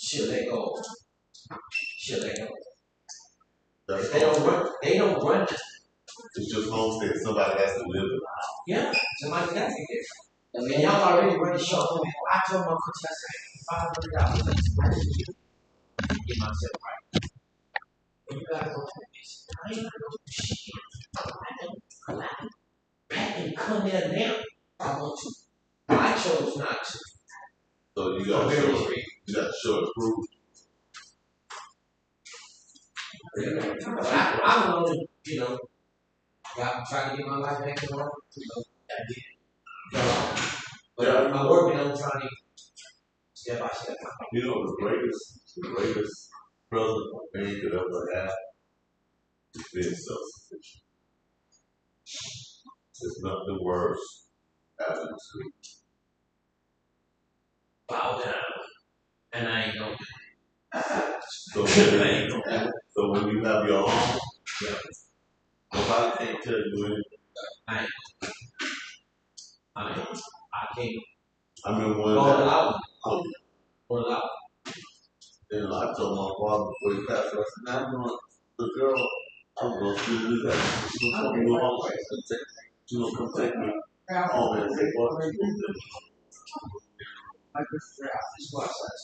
she'll let go. She'll let go. That's They don't run. They don't run. It's just homestead. Somebody has to live it. Yeah, somebody got to get it. I mean, y'all already running short. I told my coach, I said, $500. I just get myself right. And you gotta go to this. I ain't gonna do shit. I can come there now. I want to. I chose not to. So you got to show it proof. I want to, I'm trying to get my life back in order. I did. But I'm working on trying to step by step. The greatest president a man could ever have is being self-sufficient. There's nothing worse after the street. Bow down. And I ain't gonna do it. So when you have your own, nobody can't tell you anything. I can't. I remember one time. I told my father before he passed, I said, now the girl, I'm going to do that. She's going to come home. She's going to come take me home and say, what? I just strap. Just watch that.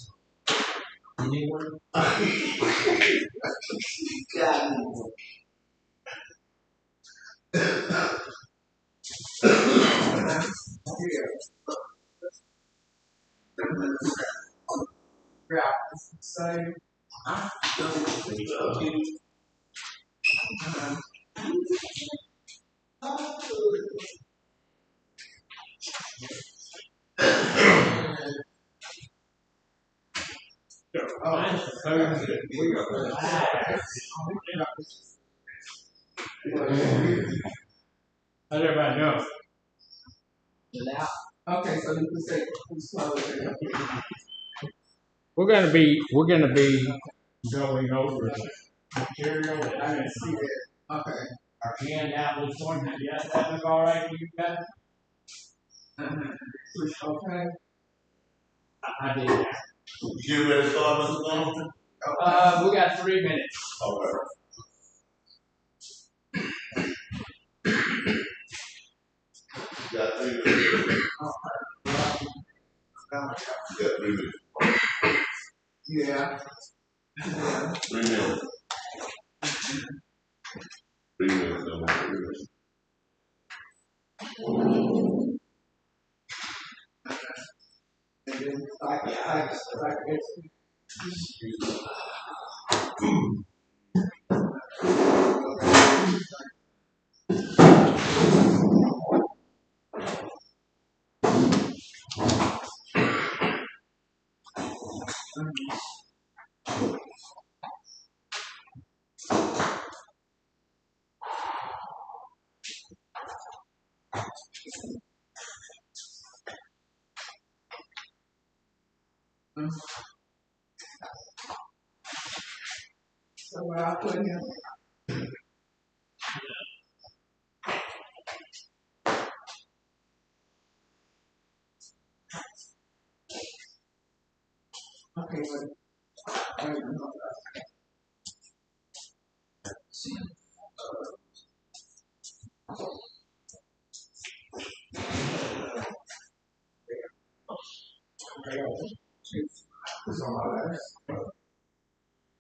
Anyone? God. Same. How's everybody doing? Okay, so you can say who's closing. We're gonna be going over the material that I'm gonna see that. Okay. Our handout this morning. Yes, that look all right for you guys? Okay. I did that. You ready to start, Mr. Donovan? We got 3 minutes. Okay. You got 3 minutes. You got 3 minutes. Yeah. 3 minutes. 3 minutes, no more. 3 minutes. And then I So what I put in. Okay, wait.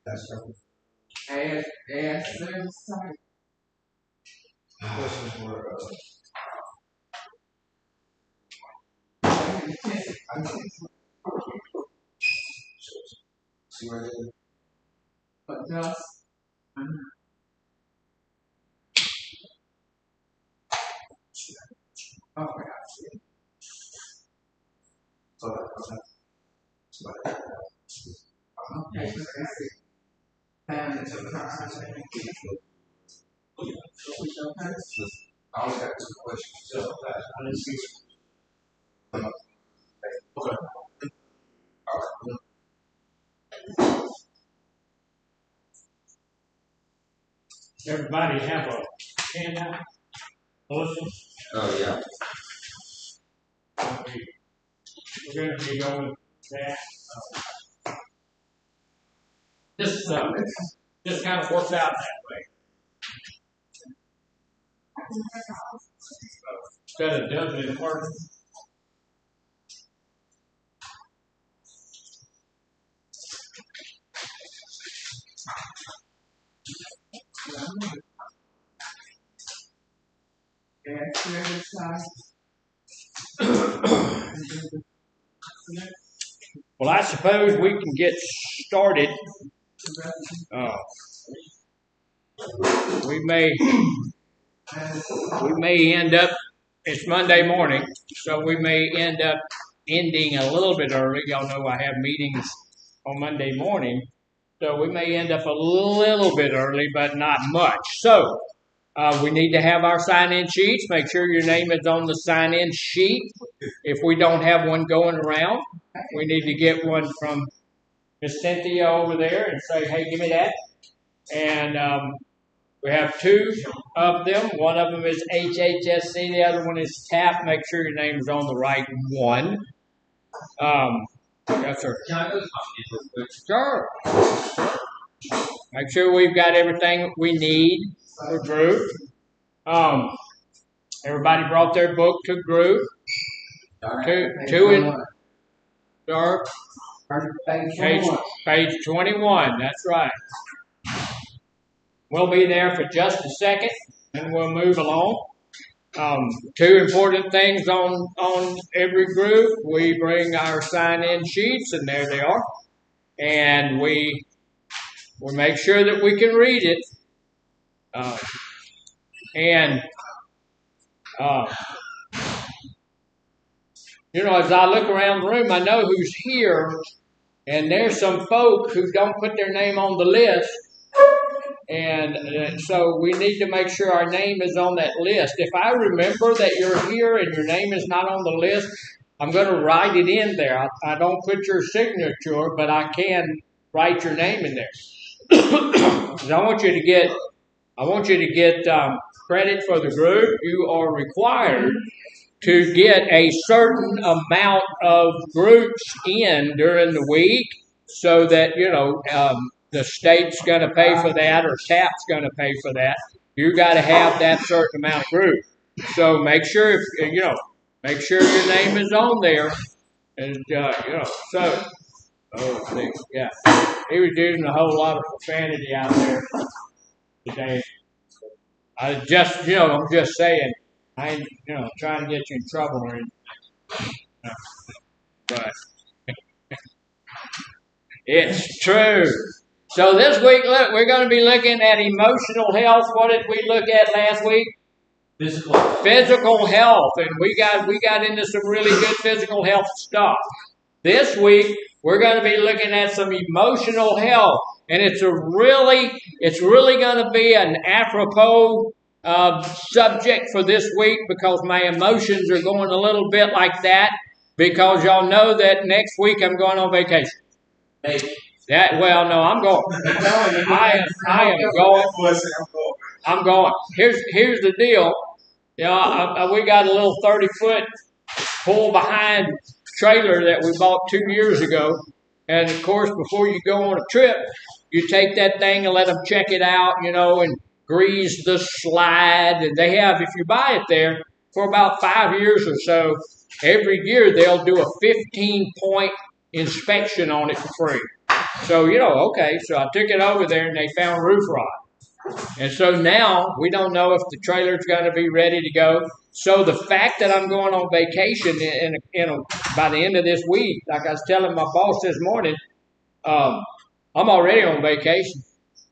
That's right. Ask service site. Questions were but just okay, I see. Okay, so that's it. Family to the conversation. I only got 2 questions. So, I didn't see it. Okay. Everybody have a handout? Melissa? Oh, yeah. We're gonna be going that. Just kind of works out that way. Instead of doubling work. Well, I suppose we can get started. We may end up. It's Monday morning, so we may end up ending a little bit early. Y'all know I have meetings on Monday morning, so we may end up a little bit early, but not much. So we need to have our sign-in sheets. Make sure your name is on the sign-in sheet. If we don't have one going around, we need to get one from Miss Cynthia over there and say, hey, give me that. And we have two of them. One of them is HHSC. The other one is TAP. Make sure your name is on the right one. Yes, sir. Sure. Make sure we've got everything we need for group. Everybody brought their book to group. Two in dark. Page 21. That's right. We'll be there for just a second, and we'll move along. Two important things on every group. We bring our sign-in sheets, and there they are. And we make sure that we can read it. As I look around the room, I know who's here, and there's some folk who don't put their name on the list. And so we need to make sure our name is on that list. If I remember that you're here and your name is not on the list, I'm going to write it in there. I don't put your signature, but I can write your name in there. I want you to get credit for the group. You are required to get a certain amount of groups in during the week, so that the state's going to pay for that, or TAP's going to pay for that. You got to have that certain amount of group. So make sure your name is on there, and So, yeah, he was using a whole lot of profanity out there today. I'm just saying, I ain't trying to get you in trouble or anything. But it's true. So this week, look, we're going to be looking at emotional health. What did we look at last week? Physical health, and we got into some really good physical health stuff. This week, we're going to be looking at some emotional health, and it's really going to be an apropos subject for this week, because my emotions are going a little bit like that, because y'all know that next week I'm going on vacation. No, I'm going. I am going. I'm going. Here's the deal. We got a little 30-foot pull-behind trailer that we bought 2 years ago. And, of course, before you go on a trip, you take that thing and let them check it out, and grease the slide. And they have, if you buy it there, for about 5 years or so, every year they'll do a 15-point inspection on it for free. So, so I took it over there and they found roof rot. And so now we don't know if the trailer's going to be ready to go. So the fact that I'm going on vacation by the end of this week, like I was telling my boss this morning, I'm already on vacation.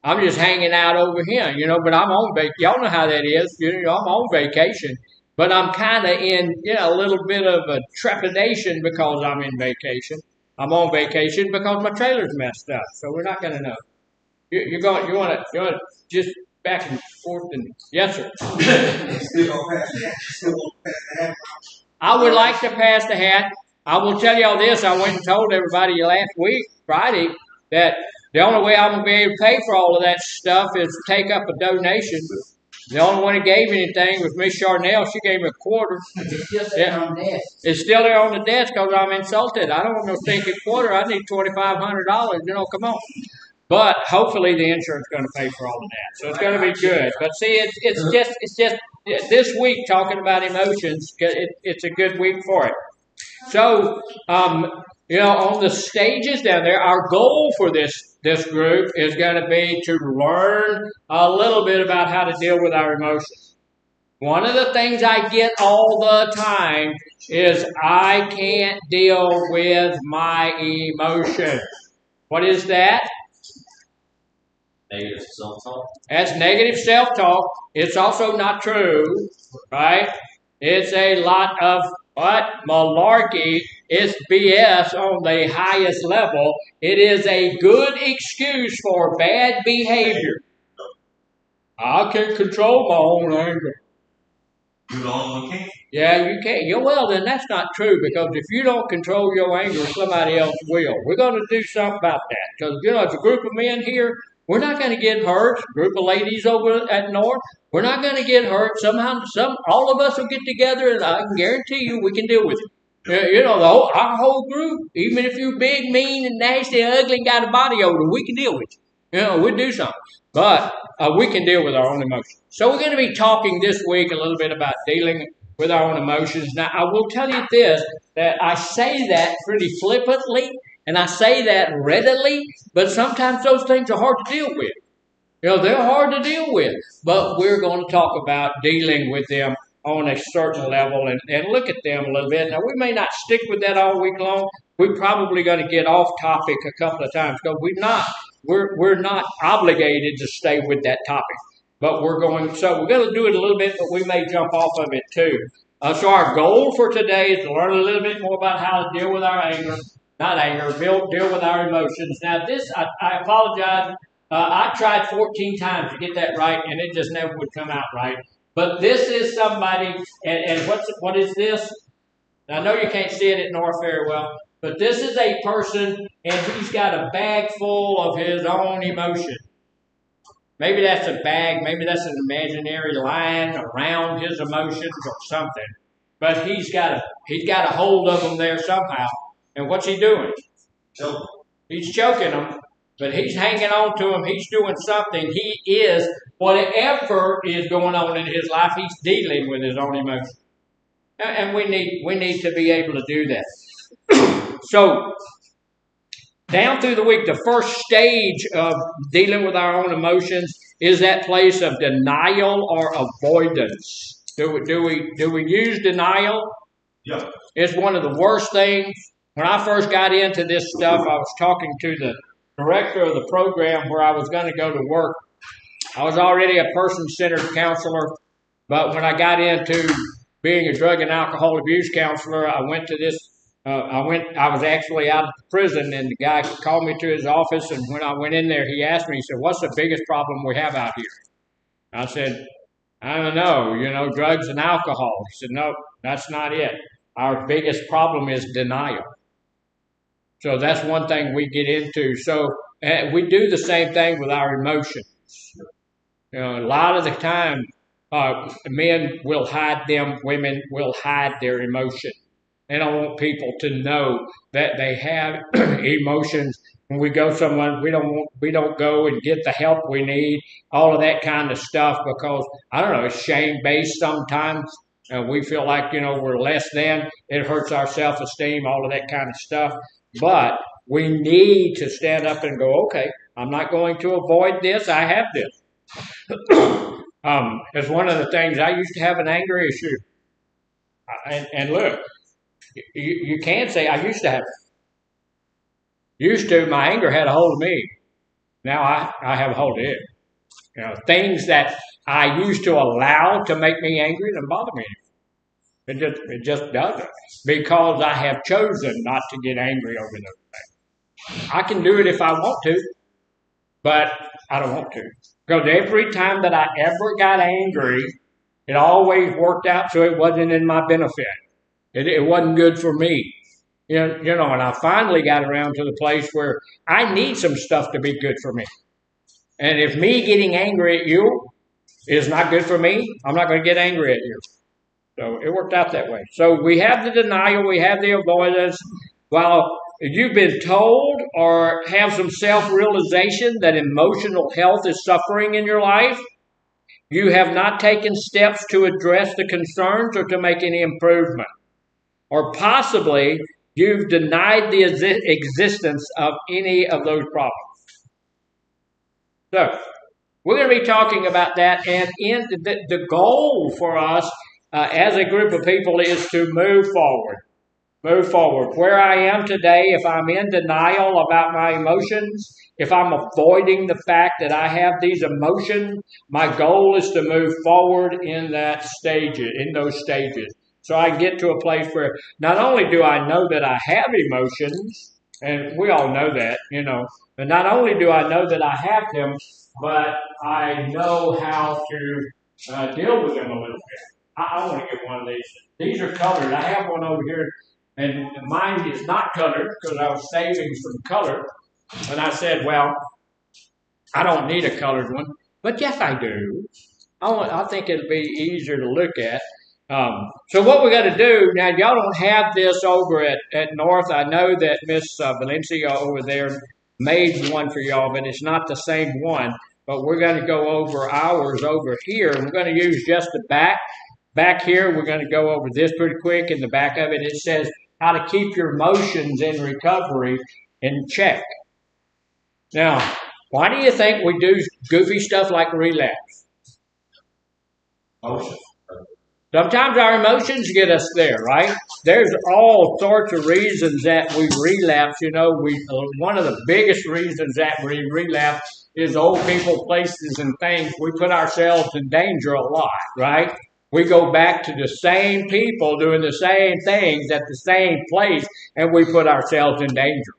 I'm just hanging out over here, but I'm on vacation. Y'all know how that is. I'm on vacation. But I'm kind of in, a little bit of a trepidation because I'm in vacation. I'm on vacation because my trailer's messed up, so we're not going to know. You want to just back and forth and yes, sir. I would like to pass the hat. I will tell y'all this. I went and told everybody last week, Friday, that the only way I'm going to be able to pay for all of that stuff is to take up a donation. The only one that gave anything was Miss Charnel. She gave me a quarter. It's still there on the desk. It's still there on the desk because I'm insulted. I don't want no stinking quarter. I need $2,500. Come on. But hopefully the insurance is going to pay for all of that, so it's going to be good. But see, it's just this week talking about emotions. It's a good week for it. So, on the stages down there, our goal for this group is going to be to learn a little bit about how to deal with our emotions. One of the things I get all the time is I can't deal with my emotions. What is that? Negative self-talk. That's negative self-talk. It's also not true, right? It's a lot of what? Malarkey. It's BS on the highest level. It is a good excuse for bad behavior. I can control my own anger. You the only one can't. Yeah, you can't. Yeah, well, then that's not true, because if you don't control your anger, somebody else will. We're going to do something about that, because, it's a group of men here. We're not going to get hurt. A group of ladies over at North, we're not going to get hurt. Somehow, all of us will get together, and I can guarantee you we can deal with it. Our whole group, even if you're big, mean, and nasty, and ugly, and got a body odor, we can deal with it. We do something. But we can deal with our own emotions. So we're going to be talking this week a little bit about dealing with our own emotions. Now, I will tell you this, that I say that pretty flippantly, and I say that readily, but sometimes those things are hard to deal with. They're hard to deal with, but we're going to talk about dealing with them on a certain level and look at them a little bit. Now, we may not stick with that all week long. We're probably going to get off topic a couple of times, because we're not obligated to stay with that topic. But we're going to do it a little bit, but we may jump off of it too. So our goal for today is to learn a little bit more about how to deal with our anger, deal with our emotions. Now this, I apologize. I tried 14 times to get that right, and it just never would come out right. But this is somebody, and what is this? I know you can't see it at North very well, but this is a person, and he's got a bag full of his own emotion. Maybe that's a bag, maybe that's an imaginary line around his emotions or something. But he's got a hold of them there somehow. And what's he doing? Choking. He's choking them, but he's hanging on to them. He's doing something. He is, whatever is going on in his life, he's dealing with his own emotions. And we need to be able to do that. So, down through the week, the first stage of dealing with our own emotions is that place of denial or avoidance. Do we use denial? Yeah. It's one of the worst things. When I first got into this stuff, I was talking to the director of the program where I was going to go to work. I was already a person-centered counselor, but when I got into being a drug and alcohol abuse counselor, I went to this. I was actually out of the prison, and the guy called me to his office, and when I went in there, he asked me, he said, "What's the biggest problem we have out here?" I said, "I don't know, drugs and alcohol." He said, "No, that's not it. Our biggest problem is denial." So that's one thing we get into. So we do the same thing with our emotions. A lot of the time, men will hide them, women will hide their emotions. They don't want people to know that they have emotions. When we go somewhere, we don't go and get the help we need, all of that kind of stuff, because, I don't know, it's shame-based sometimes. We feel like, we're less than. It hurts our self-esteem, all of that kind of stuff. But we need to stand up and go, okay, I'm not going to avoid this. I have this. It's one of the things. I used to have an anger issue. And look, you can't say I used to have it. Used to, my anger had a hold of me. Now I have a hold of it. Things that I used to allow to make me angry don't bother me. It just doesn't, because I have chosen not to get angry over those things. I can do it if I want to, but I don't want to. Because every time that I ever got angry, it always worked out so it wasn't in my benefit. It wasn't good for me. And I finally got around to the place where I need some stuff to be good for me. And if me getting angry at you is not good for me, I'm not going to get angry at you. So it worked out that way. So we have the denial, we have the avoidance. While you've been told or have some self-realization that emotional health is suffering in your life. You have not taken steps to address the concerns or to make any improvement. Or possibly you've denied the existence of any of those problems. So, we're going to be talking about that, and the goal for us as a group of people is to move forward. Move forward. Where I am today, if I'm in denial about my emotions, if I'm avoiding the fact that I have these emotions, my goal is to move forward in those stages. So I get to a place where not only do I know that I have emotions, and we all know that, but not only do I know that I have them, but I know how to deal with them a little bit. I want to get one of these. These are colored. I have one over here. And mine is not colored because I was saving some color. And I said, well, I don't need a colored one. But yes, I do. I think it'll be easier to look at. So what we got to do, now y'all don't have this over at North. I know that Miss Valencia over there made one for y'all, but it's not the same one. But we're going to go over ours over here. We're going to use just the back. Back here, we're going to go over this pretty quick. In the back of it, it says how to keep your emotions in recovery in check. Now, why do you think we do goofy stuff like relapse? Emotions. Sometimes our emotions get us there, right? There's all sorts of reasons that we relapse. One of the biggest reasons that we relapse is old people, places, and things. We put ourselves in danger a lot, right? We go back to the same people doing the same things at the same place, and we put ourselves in danger.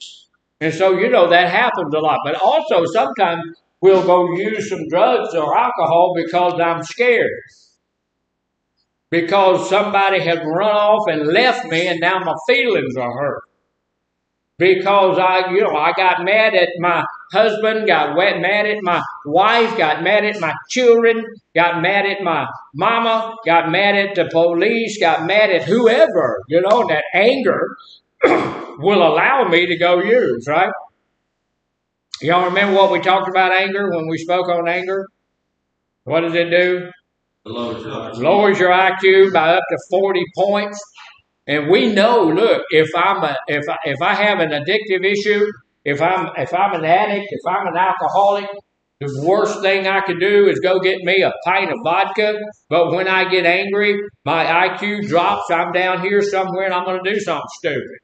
And so, that happens a lot. But also, sometimes we'll go use some drugs or alcohol because I'm scared. Because somebody has run off and left me, and now my feelings are hurt. Because I got mad at my husband, got mad at my wife, got mad at my children, got mad at my mama, got mad at the police, got mad at whoever, that anger will allow me to go use, right? Y'all remember what we talked about anger when we spoke on anger? What does it do? Lowers your IQ by up to 40 points. And we know, look, if I have an addictive issue, if I'm an addict, if I'm an alcoholic, the worst thing I could do is go get me a pint of vodka. But when I get angry, my IQ drops. I'm down here somewhere and I'm going to do something stupid.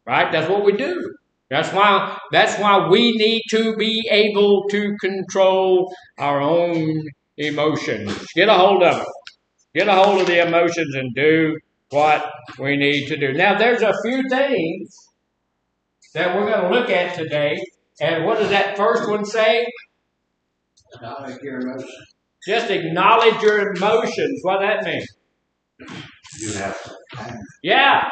Right? That's what we do. That's why we need to be able to control our own emotions. Get a hold of it. Get a hold of the emotions and do what we need to do. Now, there's a few things that we're going to look at today. And what does that first one say? Acknowledge your emotions. Just acknowledge your emotions. What does that mean? You have to. Yeah.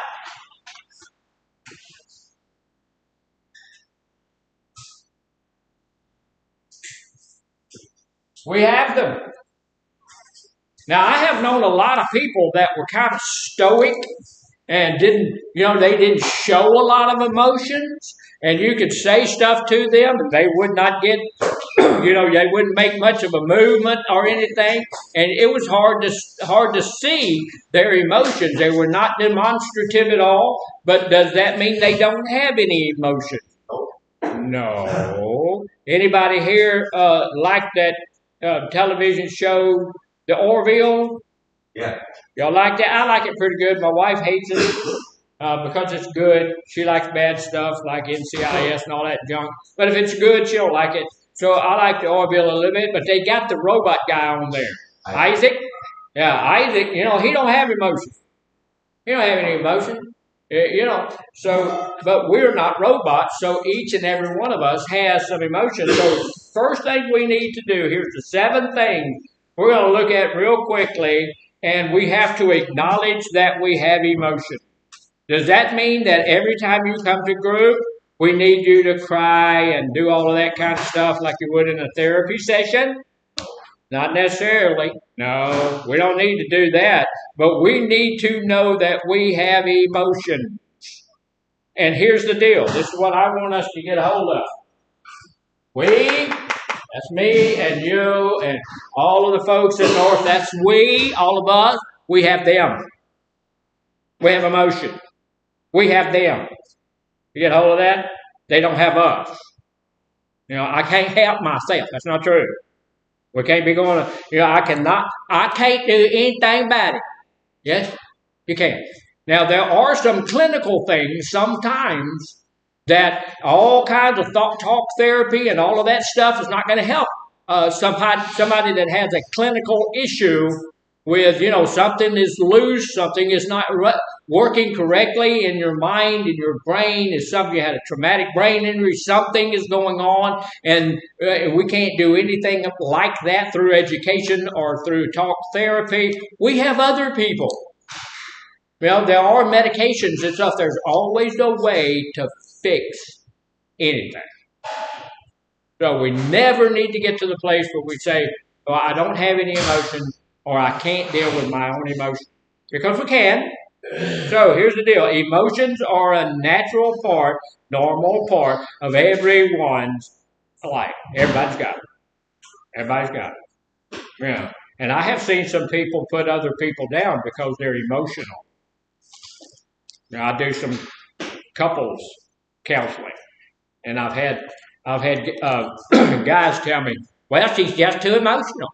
We have them. Now, I have known a lot of people that were kind of stoic and they didn't show a lot of emotions. And you could say stuff to them and they would not get, they wouldn't make much of a movement or anything. And it was hard to see their emotions. They were not demonstrative at all. But does that mean they don't have any emotion? No. Anybody here like that television show, The Orville? Yeah. Y'all like that? I like it pretty good. My wife hates it because it's good. She likes bad stuff like NCIS and all that junk. But if it's good, she'll like it. So I like The Orville a little bit. But they got the robot guy on there. Isaac? Yeah, Isaac, he don't have emotion. He don't have any emotion. But we're not robots, so each and every one of us has some emotion. So first thing we need to do, here's the 7 things we're going to look at real quickly, and we have to acknowledge that we have emotion. Does that mean that every time you come to group, we need you to cry and do all of that kind of stuff like you would in a therapy session? Not necessarily. No, we don't need to do that. But we need to know that we have emotion. And here's the deal. This is what I want us to get a hold of. That's me and you and all of the folks in North, that's we, all of us. We have them. We have emotion. We have them. You get a hold of that? They don't have us. I can't help myself. That's not true. We can't be going to, I can't do anything about it. Yes? You can't. Now, there are some clinical things sometimes that all kinds of talk therapy and all of that stuff is not going to help somebody that has a clinical issue with, something is loose, something is not working correctly in your mind, in your brain, is something, you had a traumatic brain injury, something is going on, and we can't do anything like that through education or through talk therapy. We have other people. There are medications and stuff. There's always a way to fix anything. So we never need to get to the place where we say, well, I don't have any emotion or I can't deal with my own emotion. Because we can. So here's the deal. Emotions are a natural part, normal part of everyone's life. Everybody's got it. Everybody's got it. And I have seen some people put other people down because they're emotional. Now I do some couples counseling, and I've had guys tell me, "Well, she's just too emotional."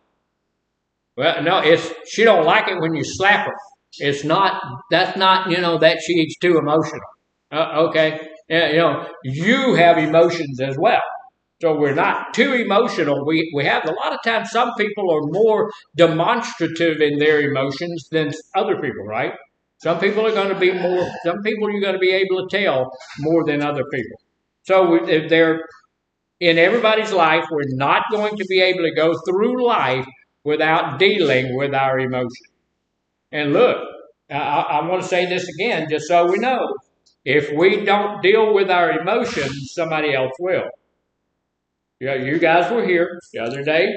Well, no, she don't like it when you slap her. It's not. That's not. That she's too emotional. Okay, you have emotions as well. So we're not too emotional. We have a lot of times. Some people are more demonstrative in their emotions than other people, right? Some people are going to be more. Some people you're going to be able to tell more than other people. So if they're in everybody's life, we're not going to be able to go through life without dealing with our emotions. And look, I want to say this again, just so we know: if we don't deal with our emotions, somebody else will. You guys were here the other day.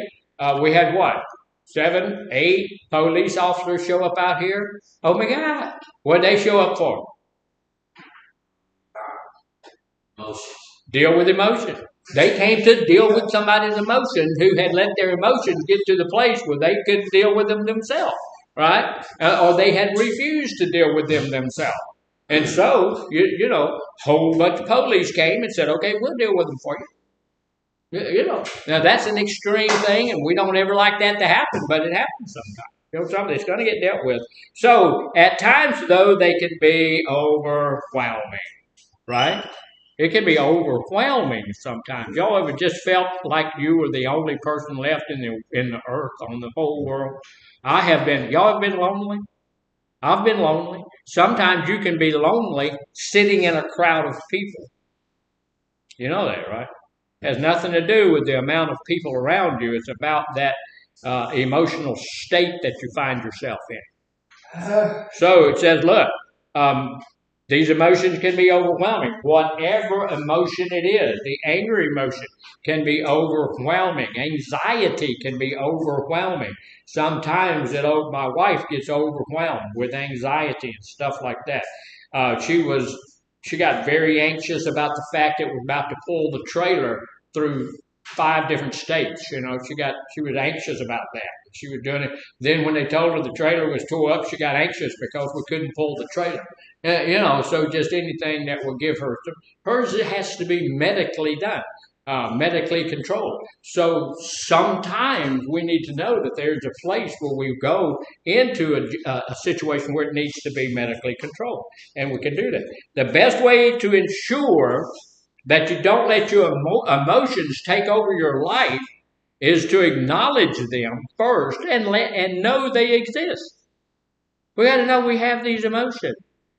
We had what? 7, 8 police officers show up out here. Oh my God. What did they show up for? Emotions. Deal with emotion. They came to deal with somebody's emotion who had let their emotions get to the place where they couldn't deal with them themselves, right? Or they had refused to deal with them themselves. And so, a whole bunch of police came and said, okay, we'll deal with them for you. Now that's an extreme thing, and we don't ever like that to happen, but it happens sometimes. Something that's going to get dealt with. So at times, though, they can be overwhelming, right? It can be overwhelming sometimes. Y'all ever just felt like you were the only person left in the earth, on the whole world? I have been. Y'all have been lonely? I've been lonely. Sometimes you can be lonely sitting in a crowd of people. You know that, right? Has nothing to do with the amount of people around you. It's about that emotional state that you find yourself in. So it says, look, these emotions can be overwhelming. Whatever emotion it is, the anger emotion can be overwhelming. Anxiety can be overwhelming. Sometimes my wife gets overwhelmed with anxiety and stuff like that. She got very anxious about the fact that we're about to pull the trailer through 5 different states. She was anxious about that. She was doing it. Then when they told her the trailer was tore up, she got anxious because we couldn't pull the trailer. So just anything that will give her. Hers has to be medically done, medically controlled. So sometimes we need to know that there's a place where we go into a situation where it needs to be medically controlled, and we can do that. The best way to ensure that you don't let your emotions take over your life is to acknowledge them first and know they exist. We got to know we have these emotions.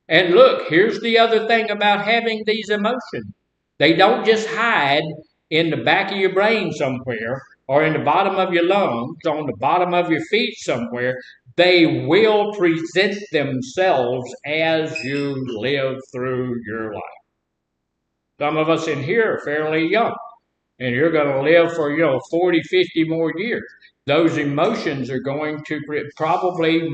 And look, here's the other thing about having these emotions. They don't just hide in the back of your brain somewhere or in the bottom of your lungs, on the bottom of your feet somewhere. They will present themselves as you live through your life. Some of us in here are fairly young, and you're going to live for, 40, 50 more years. Those emotions are going to probably,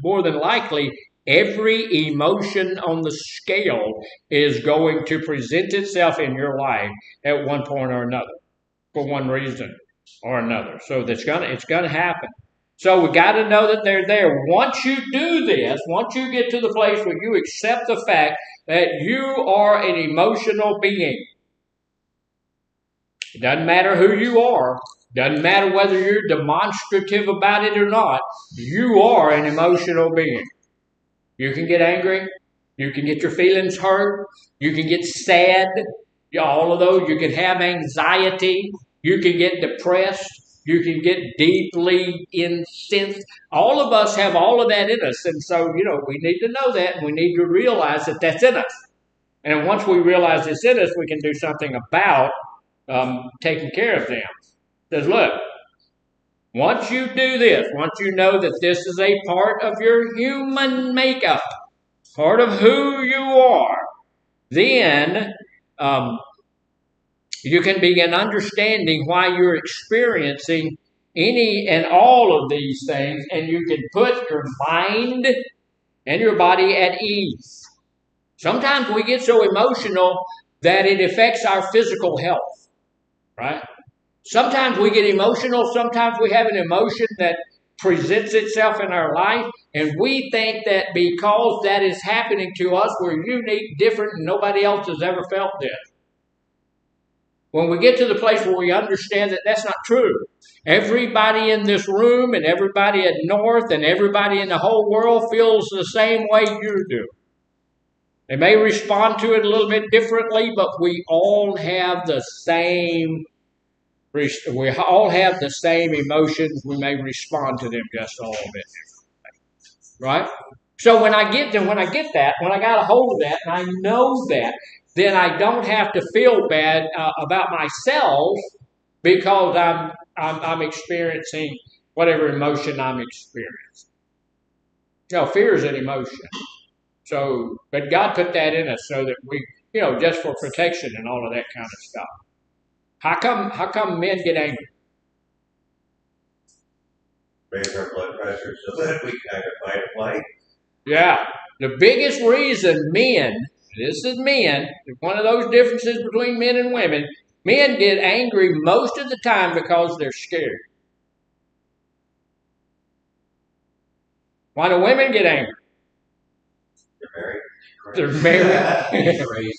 more than likely, Every emotion on the scale is going to present itself in your life at one point or another, for one reason or another. So it's gonna happen. So we got to know that they're there. Once you do this, once you get to the place where you accept the fact that you are an emotional being, it doesn't matter who you are, doesn't matter whether you're demonstrative about it or not, you are an emotional being. You can get angry, you can get your feelings hurt, you can get sad, all of those. You can have anxiety, you can get depressed, you can get deeply incensed. All of us have all of that in us. And so, we need to know that, and we need to realize that that's in us. And once we realize it's in us, we can do something about taking care of them. Says, look, once you do this, once you know that this is a part of your human makeup, part of who you are, then you can begin understanding why you're experiencing any and all of these things, and you can put your mind and your body at ease. Sometimes we get so emotional that it affects our physical health, right? Sometimes we get emotional. Sometimes we have an emotion that presents itself in our life, and we think that because that is happening to us, we're unique, different, and nobody else has ever felt this. When we get to the place where we understand that that's not true, everybody in this room and everybody at North and everybody in the whole world feels the same way you do. They may respond to it a little bit differently, but we all have the same emotions. We may respond to them just a little bit differently, right? So when I get a hold of that, and I know that, then I don't have to feel bad about myself because I'm experiencing whatever emotion I'm experiencing. Fear is an emotion. So, but God put that in us so that we, just for protection and all of that kind of stuff. How come men get angry? Raise our blood pressure so that we kind of fight or flight. Yeah. The biggest reason this is men, one of those differences between men and women, men get angry most of the time because they're scared. Why do women get angry? They're married.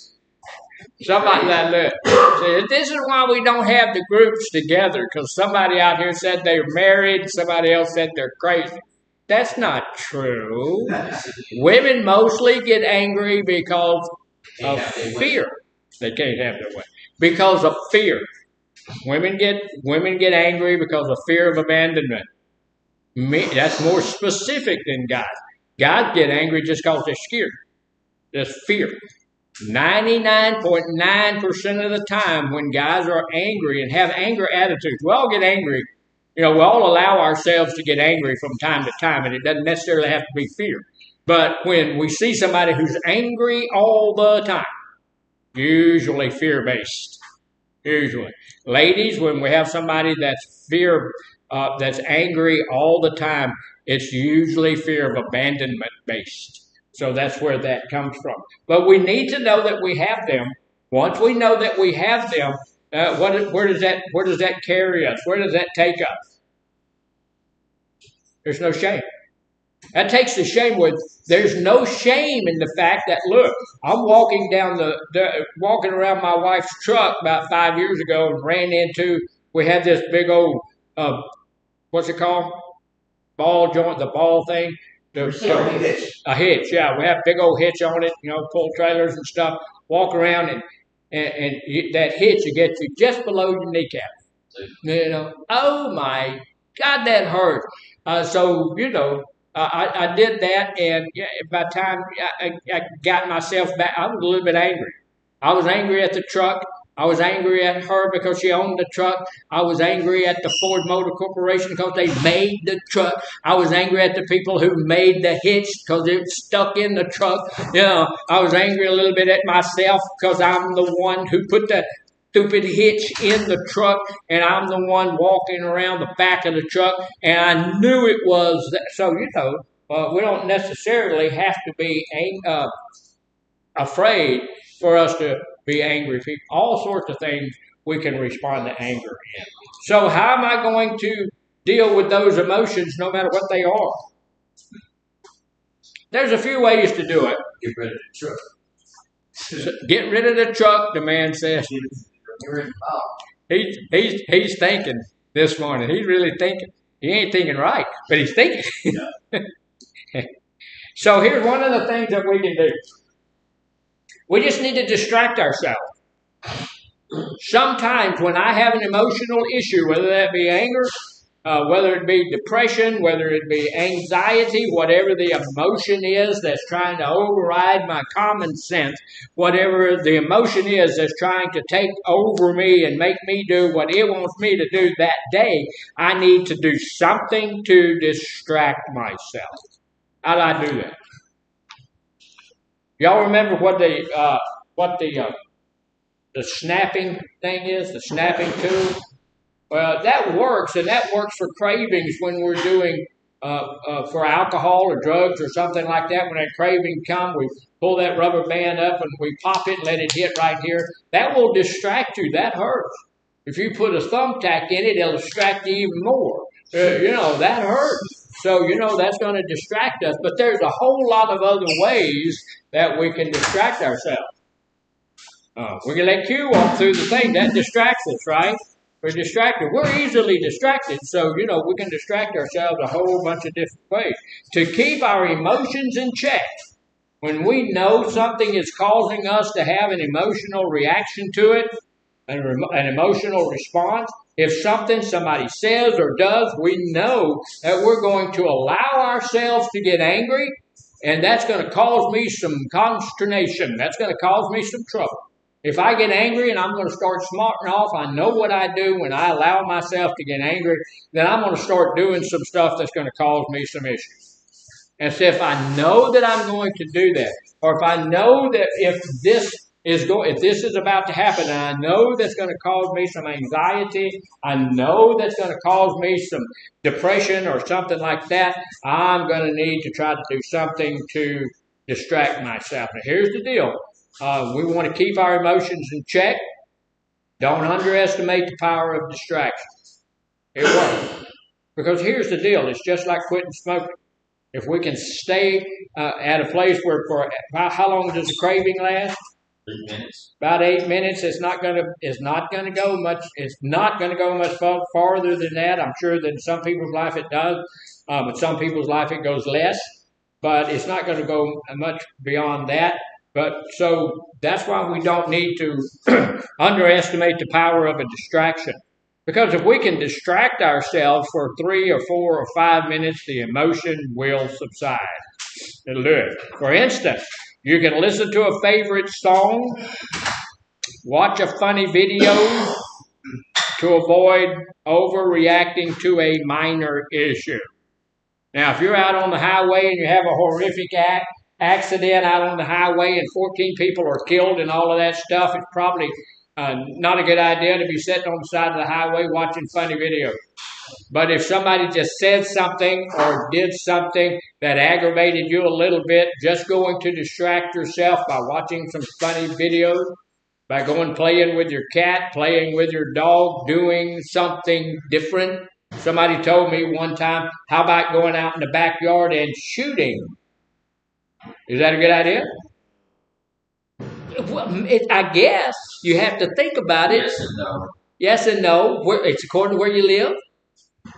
Somebody like that. See, this is why we don't have the groups together, because somebody out here said they're married, somebody else said they're crazy. That's not true. Women mostly get angry because of fear. They can't have their way. Because of fear. Women get angry because of fear of abandonment. That's more specific than guys. Guys get angry just because they're scared. There's fear. 99.9% of the time when guys are angry and have anger attitudes, we all get angry. We all allow ourselves to get angry from time to time, and it doesn't necessarily have to be fear. But when we see somebody who's angry all the time, usually fear-based. Usually. Ladies, when we have somebody that's that's angry all the time, it's usually fear of abandonment-based. So that's where that comes from. But we need to know that we have them. Once we know that we have them, where does that carry us? Where does that take us? There's no shame. That takes the shame with. There's no shame in the fact that, look, I'm walking around my wife's truck about 5 years ago and ran into. We had this big old what's it called? Ball joint, the ball thing. A hitch, yeah. We have a big old hitch on it, pull trailers and stuff. Walk around and that hitch will get you just below your kneecap. Oh my God, that hurt. I did that, and by the time I got myself back, I was a little bit angry. I was angry at the truck. I was angry at her because she owned the truck. I was angry at the Ford Motor Corporation because they made the truck. I was angry at the people who made the hitch because it was stuck in the truck. I was angry a little bit at myself because I'm the one who put the stupid hitch in the truck, and I'm the one walking around the back of the truck, and I knew it was that. So, we don't necessarily have to be afraid for us to be angry people. All sorts of things we can respond to anger in. So how am I going to deal with those emotions no matter what they are? There's a few ways to do it. Get rid of the truck. Get rid of the truck, the man says. He's thinking this morning. He's really thinking. He ain't thinking right, but he's thinking. So here's one of the things that we can do. We just need to distract ourselves. Sometimes when I have an emotional issue, whether that be anger, whether it be depression, whether it be anxiety, whatever the emotion is that's trying to override my common sense, whatever the emotion is that's trying to take over me and make me do what it wants me to do that day, I need to do something to distract myself. How do I do that? Y'all remember what the snapping thing is, the snapping tool? Well, that works, and that works for cravings when we're doing for alcohol or drugs or something like that. When that craving comes, we pull that rubber band up and we pop it and let it hit right here. That will distract you. That hurts. If you put a thumbtack in it, it'll distract you even more. That hurts. So, that's going to distract us. But there's a whole lot of other ways that we can distract ourselves. We can let Q walk through the thing. That distracts us, right? We're distracted. We're easily distracted. So, we can distract ourselves a whole bunch of different ways. To keep our emotions in check, when we know something is causing us to have an emotional reaction to it, an emotional response, if somebody says or does, we know that we're going to allow ourselves to get angry, and that's going to cause me some consternation. That's going to cause me some trouble. If I get angry and I'm going to start smarting off, I know what I do when I allow myself to get angry, then I'm going to start doing some stuff that's going to cause me some issues. And so if I know that I'm going to do that, or if I know that if this is about to happen, and I know that's going to cause me some anxiety, I know that's going to cause me some depression or something like that, I'm going to need to try to do something to distract myself. Now, here's the deal. We want to keep our emotions in check. Don't underestimate the power of distraction. It works. Because here's the deal. It's just like quitting smoking. If we can stay at a place where how long does the craving last? 8 minutes. About 8 minutes. It's not going to go much. It's not going to go much farther than that. I'm sure that in some people's life it does. In some people's life it goes less. But it's not going to go much beyond that. So that's why we don't need to underestimate the power of a distraction. Because if we can distract ourselves for 3 or 4 or 5 minutes, the emotion will subside. It'll do it. For instance, you can listen to a favorite song, watch a funny video to avoid overreacting to a minor issue. Now, if you're out on the highway and you have a horrific accident out on the highway and 14 people are killed and all of that stuff, it's probably not a good idea to be sitting on the side of the highway watching funny videos. But if somebody just said something or did something that aggravated you a little bit, just going to distract yourself by watching some funny videos, by going playing with your cat, playing with your dog, doing something different. Somebody told me one time, how about going out in the backyard and shooting? Is that a good idea? Well, I guess you have to think about it. Yes and no. Yes and no. It's according to where you live,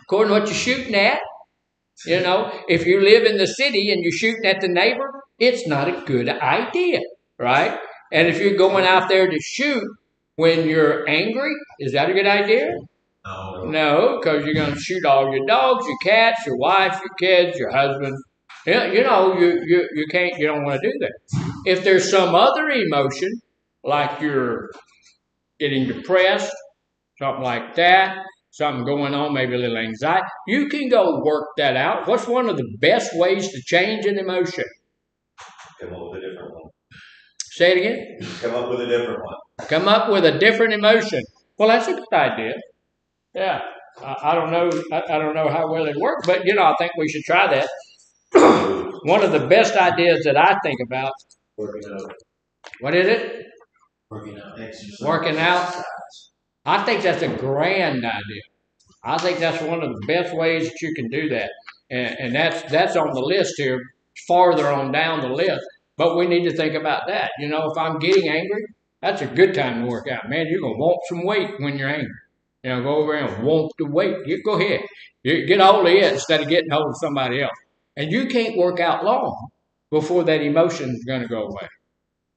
according to what you're shooting at. If you live in the city and you're shooting at the neighbor, it's not a good idea, right? And if you're going out there to shoot when you're angry, is that a good idea? No, because you're going to shoot all your dogs, your cats, your wife, your kids, your husband. You can't. You don't want to do that. If there's some other emotion, like you're getting depressed, something like that, something going on, maybe a little anxiety, you can go work that out. What's one of the best ways to change an emotion? Come up with a different one. Say it again. Come up with a different one. Come up with a different emotion. Well, that's a good idea. Yeah. I don't know how well it works, but I think we should try that. One of the best ideas that I think about, Working out. what is it? Working out. Exercise. Working out. I think that's a grand idea. I think that's one of the best ways that you can do that. And that's on the list here, farther on down the list. But we need to think about that. You know, if I'm getting angry, that's a good time to work out. Man, you're going to want some weight when you're angry. You know, go over and want the weight. Go ahead. You get a hold of it instead of getting hold of somebody else. And you can't work out long before that emotion is going to go away.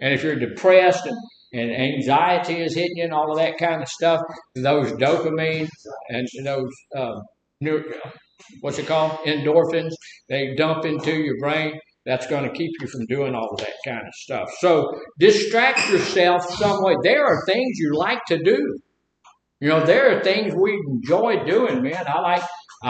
And if you're depressed and anxiety is hitting you and all of that kind of stuff, those dopamine and those, what's it called? Endorphins, they dump into your brain. That's going to keep you from doing all of that kind of stuff. So distract yourself some way. There are things you like to do. You know, there are things we enjoy doing, man. I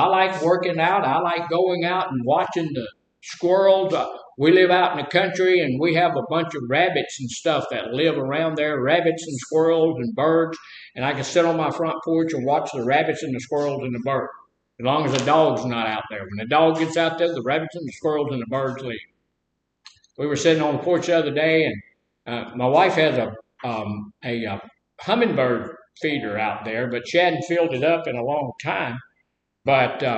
like working out. I like going out and watching the squirrels. We live out in the country, and we have a bunch of rabbits and stuff that live around there, rabbits and squirrels and birds. And I can sit on my front porch and watch the rabbits and the squirrels and the birds, as long as the dog's not out there. When the dog gets out there, the rabbits and the squirrels and the birds leave. We were sitting on the porch the other day, and my wife has a hummingbird feeder out there, but she hadn't filled it up in a long time. But the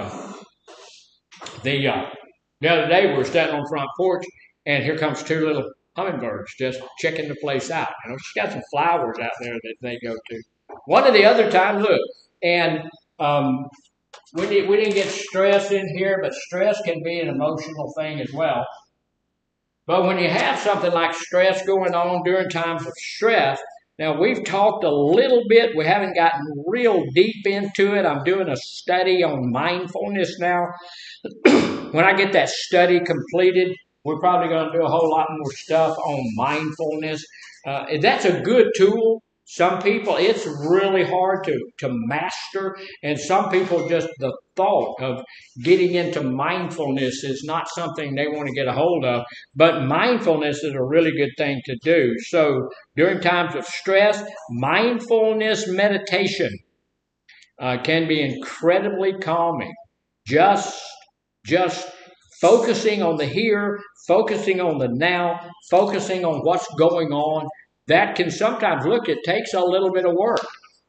other day we were standing on the front porch, and here comes two little hummingbirds just checking the place out. You know, she's got some flowers out there that they go to. One of the other times, look, and we didn't get stress in here, but stress can be an emotional thing as well. But when you have something like stress going on during times of stress, now we've talked a little bit. We haven't gotten real deep into it. I'm doing a study on mindfulness now. When I get that study completed, we're probably going to do a whole lot more stuff on mindfulness. That's a good tool. Some people, it's really hard to master, and some people just the thought of getting into mindfulness is not something they want to get a hold of, but mindfulness is a really good thing to do. So during times of stress, mindfulness meditation can be incredibly calming. Just focusing on the here, focusing on the now, focusing on what's going on. That can sometimes, look, it takes a little bit of work.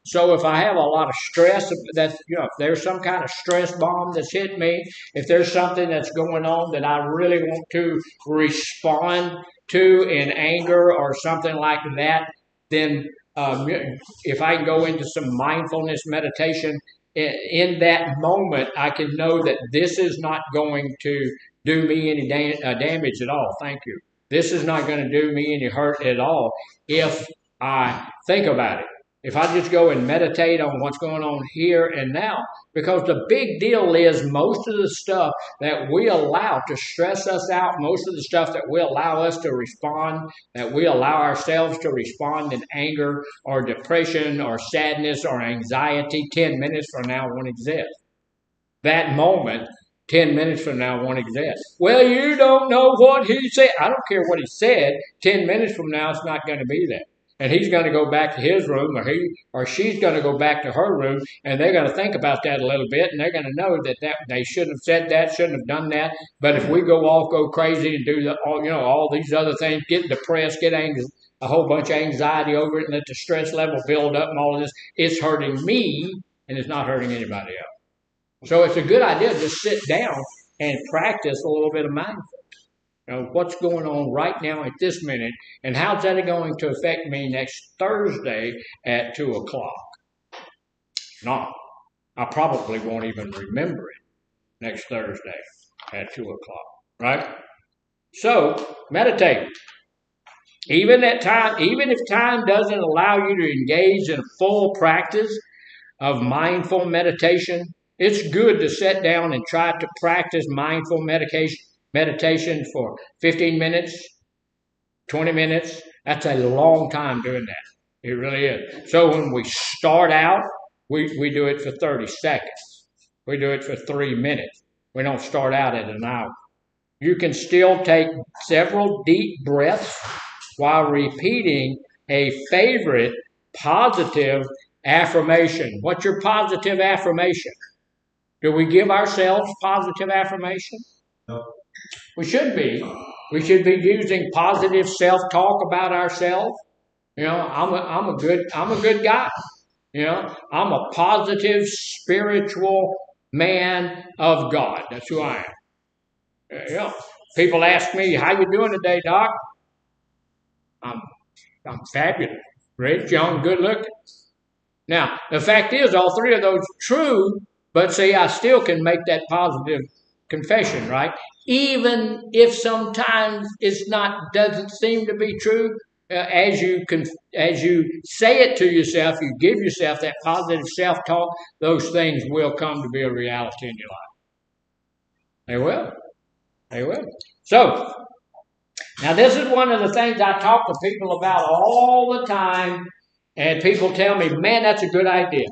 So if I have a lot of stress, if there's some kind of stress bomb that's hit me, if there's something that's going on that I really want to respond to in anger or something like that, then if I can go into some mindfulness meditation, in that moment, I can know that this is not going to do me any damage at all. Thank you. This is not going to do me any hurt at all if I think about it. If I just go and meditate on what's going on here and now. Because the big deal is most of the stuff that we allow to stress us out, most of the stuff that we allow us to respond, that we allow ourselves to respond in anger or depression or sadness or anxiety, 10 minutes from now won't exist. That moment 10 minutes from now won't exist. Well, you don't know what he said. I don't care what he said. 10 minutes from now, it's not going to be there. And he's going to go back to his room, or he or she's going to go back to her room, and they're going to think about that a little bit, and they're going to know that they shouldn't have said that, shouldn't have done that. But if we go crazy and do all these other things, get depressed, get angry, a whole bunch of anxiety over it, and let the stress level build up and all of this, it's hurting me, and it's not hurting anybody else. So it's a good idea to just sit down and practice a little bit of mindfulness. You know, what's going on right now at this minute, and how's that going to affect me next Thursday at 2 o'clock? No, I probably won't even remember it next Thursday at 2 o'clock, right? So meditate. Even if time doesn't allow you to engage in a full practice of mindful meditation, it's good to sit down and try to practice mindful meditation for 15 minutes, 20 minutes. That's a long time doing that. It really is. So when we start out, we do it for 30 seconds. We do it for 3 minutes. We don't start out at an hour. You can still take several deep breaths while repeating a favorite positive affirmation. What's your positive affirmation? Do we give ourselves positive affirmation? No. We should be. We should be using positive self-talk about ourselves. I'm a good guy. I'm a positive spiritual man of God. That's who I am. People ask me, "How you doing today, Doc?" I'm fabulous, rich, young, good looking. Now, the fact is, all three of those are true, but see, I still can make that positive confession, right? Even if sometimes doesn't seem to be true, as you say it to yourself, you give yourself that positive self-talk, those things will come to be a reality in your life. They will. They will. So, now this is one of the things I talk to people about all the time, and people tell me, "Man, that's a good idea."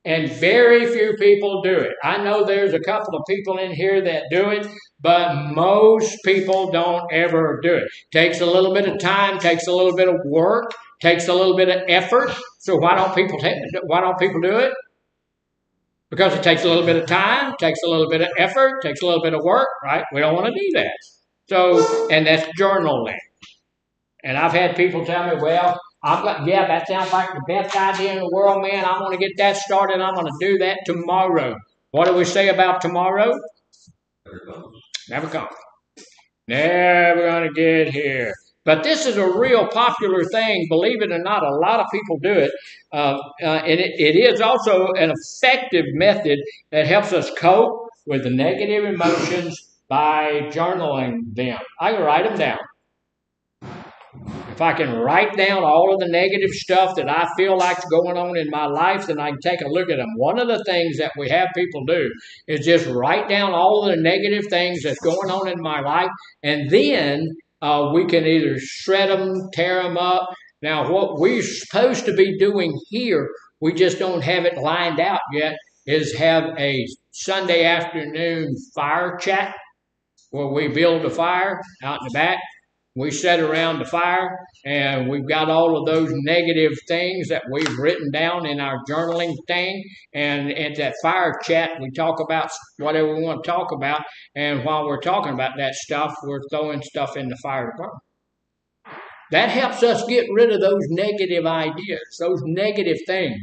And very few people do it. I know there's a couple of people in here that do it, but most people don't ever do it. Takes a little bit of time, takes a little bit of work, takes a little bit of effort. So why don't people do it? Because it takes a little bit of time, takes a little bit of effort, takes a little bit of work, right? We don't want to do that. So, and that's journaling. And I've had people tell me, "Well, that sounds like the best idea in the world, man. I'm going to get that started. I'm going to do that tomorrow." What do we say about tomorrow? Never comes. Never going to get here. But this is a real popular thing. Believe it or not, a lot of people do it. And it is also an effective method that helps us cope with the negative emotions by journaling them. I can write them down. If I can write down all of the negative stuff that I feel like's going on in my life, then I can take a look at them. One of the things that we have people do is just write down all of the negative things that's going on in my life, and then we can either shred them, tear them up. Now, what we're supposed to be doing here, we just don't have it lined out yet, is have a Sunday afternoon fire chat where we build a fire out in the back. We sit around the fire, and we've got all of those negative things that we've written down in our journaling thing. And at that fire chat, we talk about whatever we want to talk about. And while we're talking about that stuff, we're throwing stuff in the fire to burn. That helps us get rid of those negative ideas, those negative things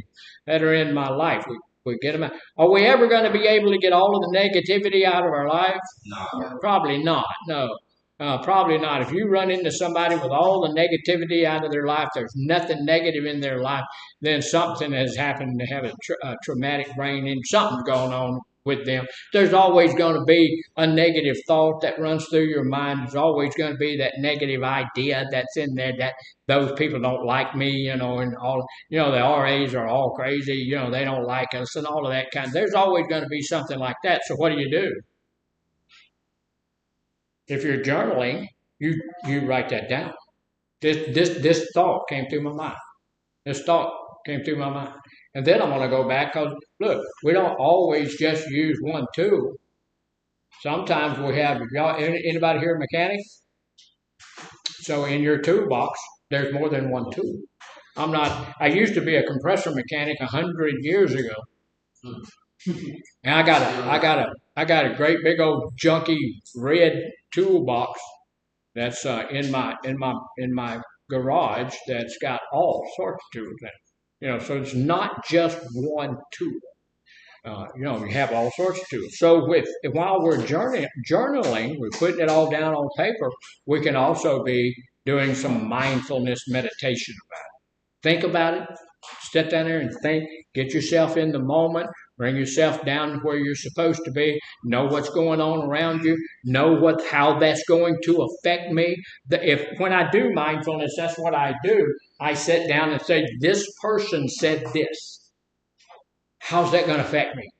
that are in my life. We get them out. Are we ever going to be able to get all of the negativity out of our lives? No. Probably not, no. Probably not. If you run into somebody with all the negativity out of their life, there's nothing negative in their life, then something has happened to have a traumatic brain and something's going on with them. There's always going to be a negative thought that runs through your mind. There's always going to be that negative idea that's in there that those people don't like me, and all, the RAs are all crazy, they don't like us and all of that kind. There's always going to be something like that. So what do? If you're journaling, you write that down. This thought came through my mind. This thought came through my mind. And then I'm going to go back because, look, we don't always just use one tool. Sometimes we have, anybody here a mechanic? So in your toolbox, there's more than one tool. I used to be a compressor mechanic 100 years ago. And I got a great big old junky red toolbox that's in my garage that's got all sorts of tools in it. So it's not just one tool. You have all sorts of tools. So while we're journaling, we're putting it all down on paper. We can also be doing some mindfulness meditation about it. Think about it. Sit down there and think. Get yourself in the moment. Bring yourself down to where you're supposed to be. Know what's going on around you. Know how that's going to affect me. When I do mindfulness, that's what I do. I sit down and say, "This person said this. How's that going to affect me?"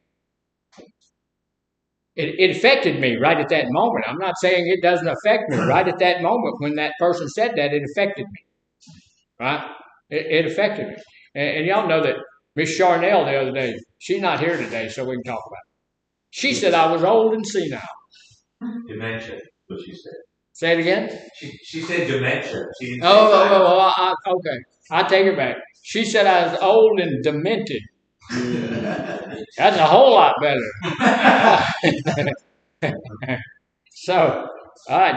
It affected me right at that moment. I'm not saying it doesn't affect me. Right at that moment when that person said that, it affected me. Right? It affected me. And y'all know that Miss Charnel the other day, she's not here today, so we can talk about it. She said I was old and senile. Dementia, what she said. Say it again? She said dementia. She Okay. I take it back. She said I was old and demented. That's a whole lot better. So,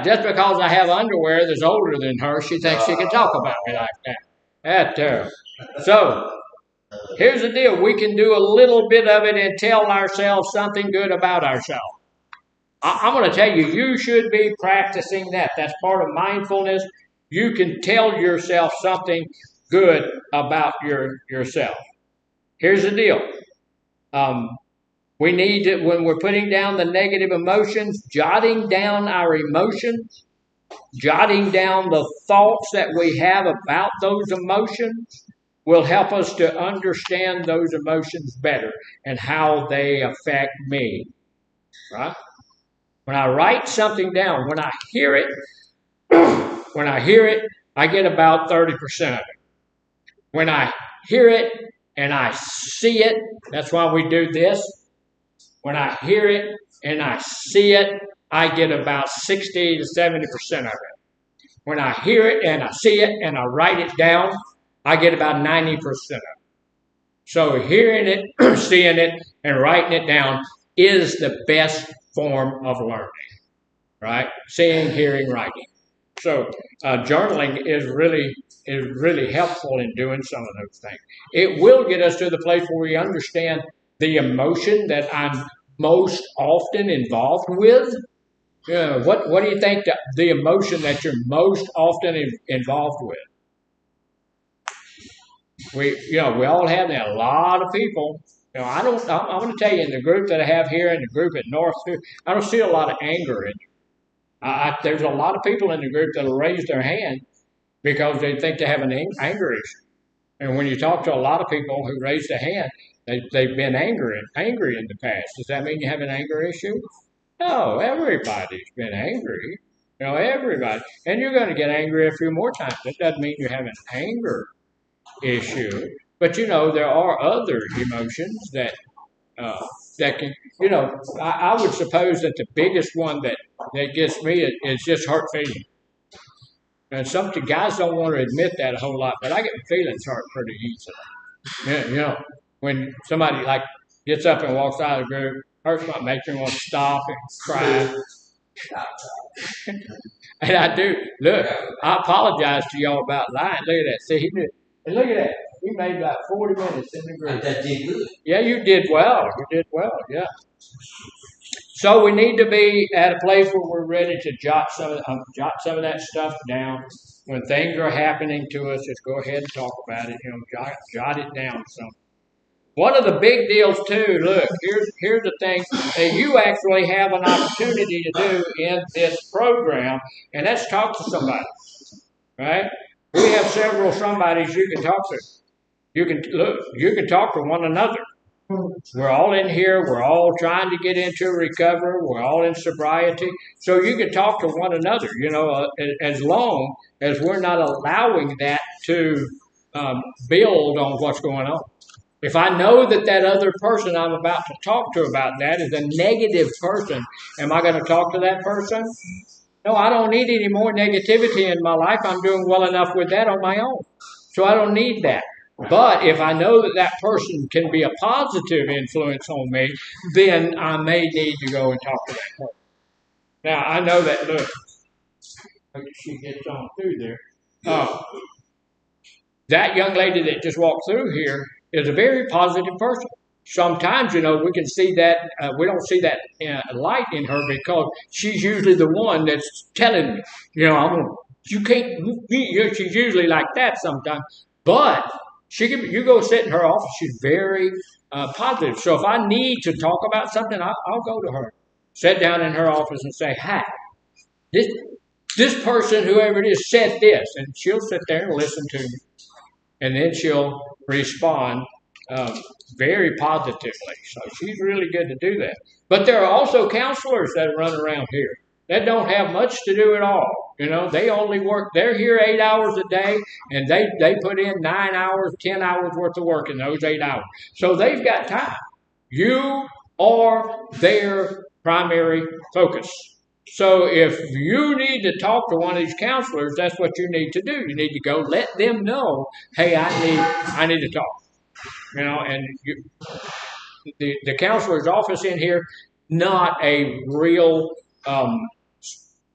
Just because I have underwear that's older than her, she thinks she can talk about me like that. That's terrible. So, here's the deal. We can do a little bit of it and tell ourselves something good about ourselves. I'm going to tell you, you should be practicing that. That's part of mindfulness. You can tell yourself something good about yourself. Here's the deal. We need to, when we're putting down the negative emotions, jotting down our emotions, jotting down the thoughts that we have about those emotions will help us to understand those emotions better and how they affect me. Right? When I write something down, when I hear it, I get about 30% of it. When I hear it and I see it, that's why we do this. When I hear it and I see it, I get about 60 to 70% of it. When I hear it and I see it and I write it down, I get about 90% of it. So hearing it, seeing it, and writing it down is the best form of learning, right? Seeing, hearing, writing. So journaling is really helpful in doing some of those things. It will get us to the place where we understand the emotion that I'm most often involved with. What do you think the emotion that you're most often involved with? We all have that. A lot of people. I'm going to tell you, in the group that I have here, in the group at North, I don't see a lot of anger in it. There's a lot of people in the group that will raise their hand because they think they have an anger issue. And when you talk to a lot of people who raise their hand, they've been angry in the past. Does that mean you have an anger issue? No, everybody's been angry. Everybody. And you're going to get angry a few more times. That doesn't mean you have an anger issue. But, there are other emotions that can, I would suppose that the biggest one that gets me is just hurt feelings. And some guys don't want to admit that a whole lot, but I get my feelings hurt pretty easily. When somebody gets up and walks out of the group, makes me want to stop and cry. And I do. Look, I apologize to y'all about lying. Look at that. See, he did. And look at that. He made about 40 minutes in the group. That did good. Yeah, you did well. Yeah. So we need to be at a place where we're ready to jot some of that stuff down. When things are happening to us, just go ahead and talk about it. Jot it down. So one of the big deals too. Look, here's the thing that you actually have an opportunity to do in this program, and that's talk to somebody. Right? We have several somebodies you can talk to. You can talk to one another. We're all in here. We're all trying to get into recovery. We're all in sobriety. So you can talk to one another, as long as we're not allowing that to build on what's going on. If I know that other person I'm about to talk to about that is a negative person, am I going to talk to that person? No, I don't need any more negativity in my life. I'm doing well enough with that on my own. So I don't need that. But if I know that person can be a positive influence on me, then I may need to go and talk to that person. Now, I know that, look, she gets on through there. That young lady that just walked through here is a very positive person. Sometimes, we can see that, we don't see that light in her because she's usually the one that's telling me, you can't, she's usually like that sometimes. But you go sit in her office, she's very positive. So if I need to talk about something, I'll go to her, sit down in her office and say, hi, this person, whoever it is, said this. And she'll sit there and listen to me. And then she'll respond very positively. So she's really good to do that. But there are also counselors that run around here that don't have much to do at all. They only work, they're here 8 hours a day, and they put in 9 hours, 10 hours worth of work in those 8 hours. So they've got time. You are their primary focus. So if you need to talk to one of these counselors, that's what you need to do. You need to go let them know, hey, I need to talk. And the counselor's office in here, not a real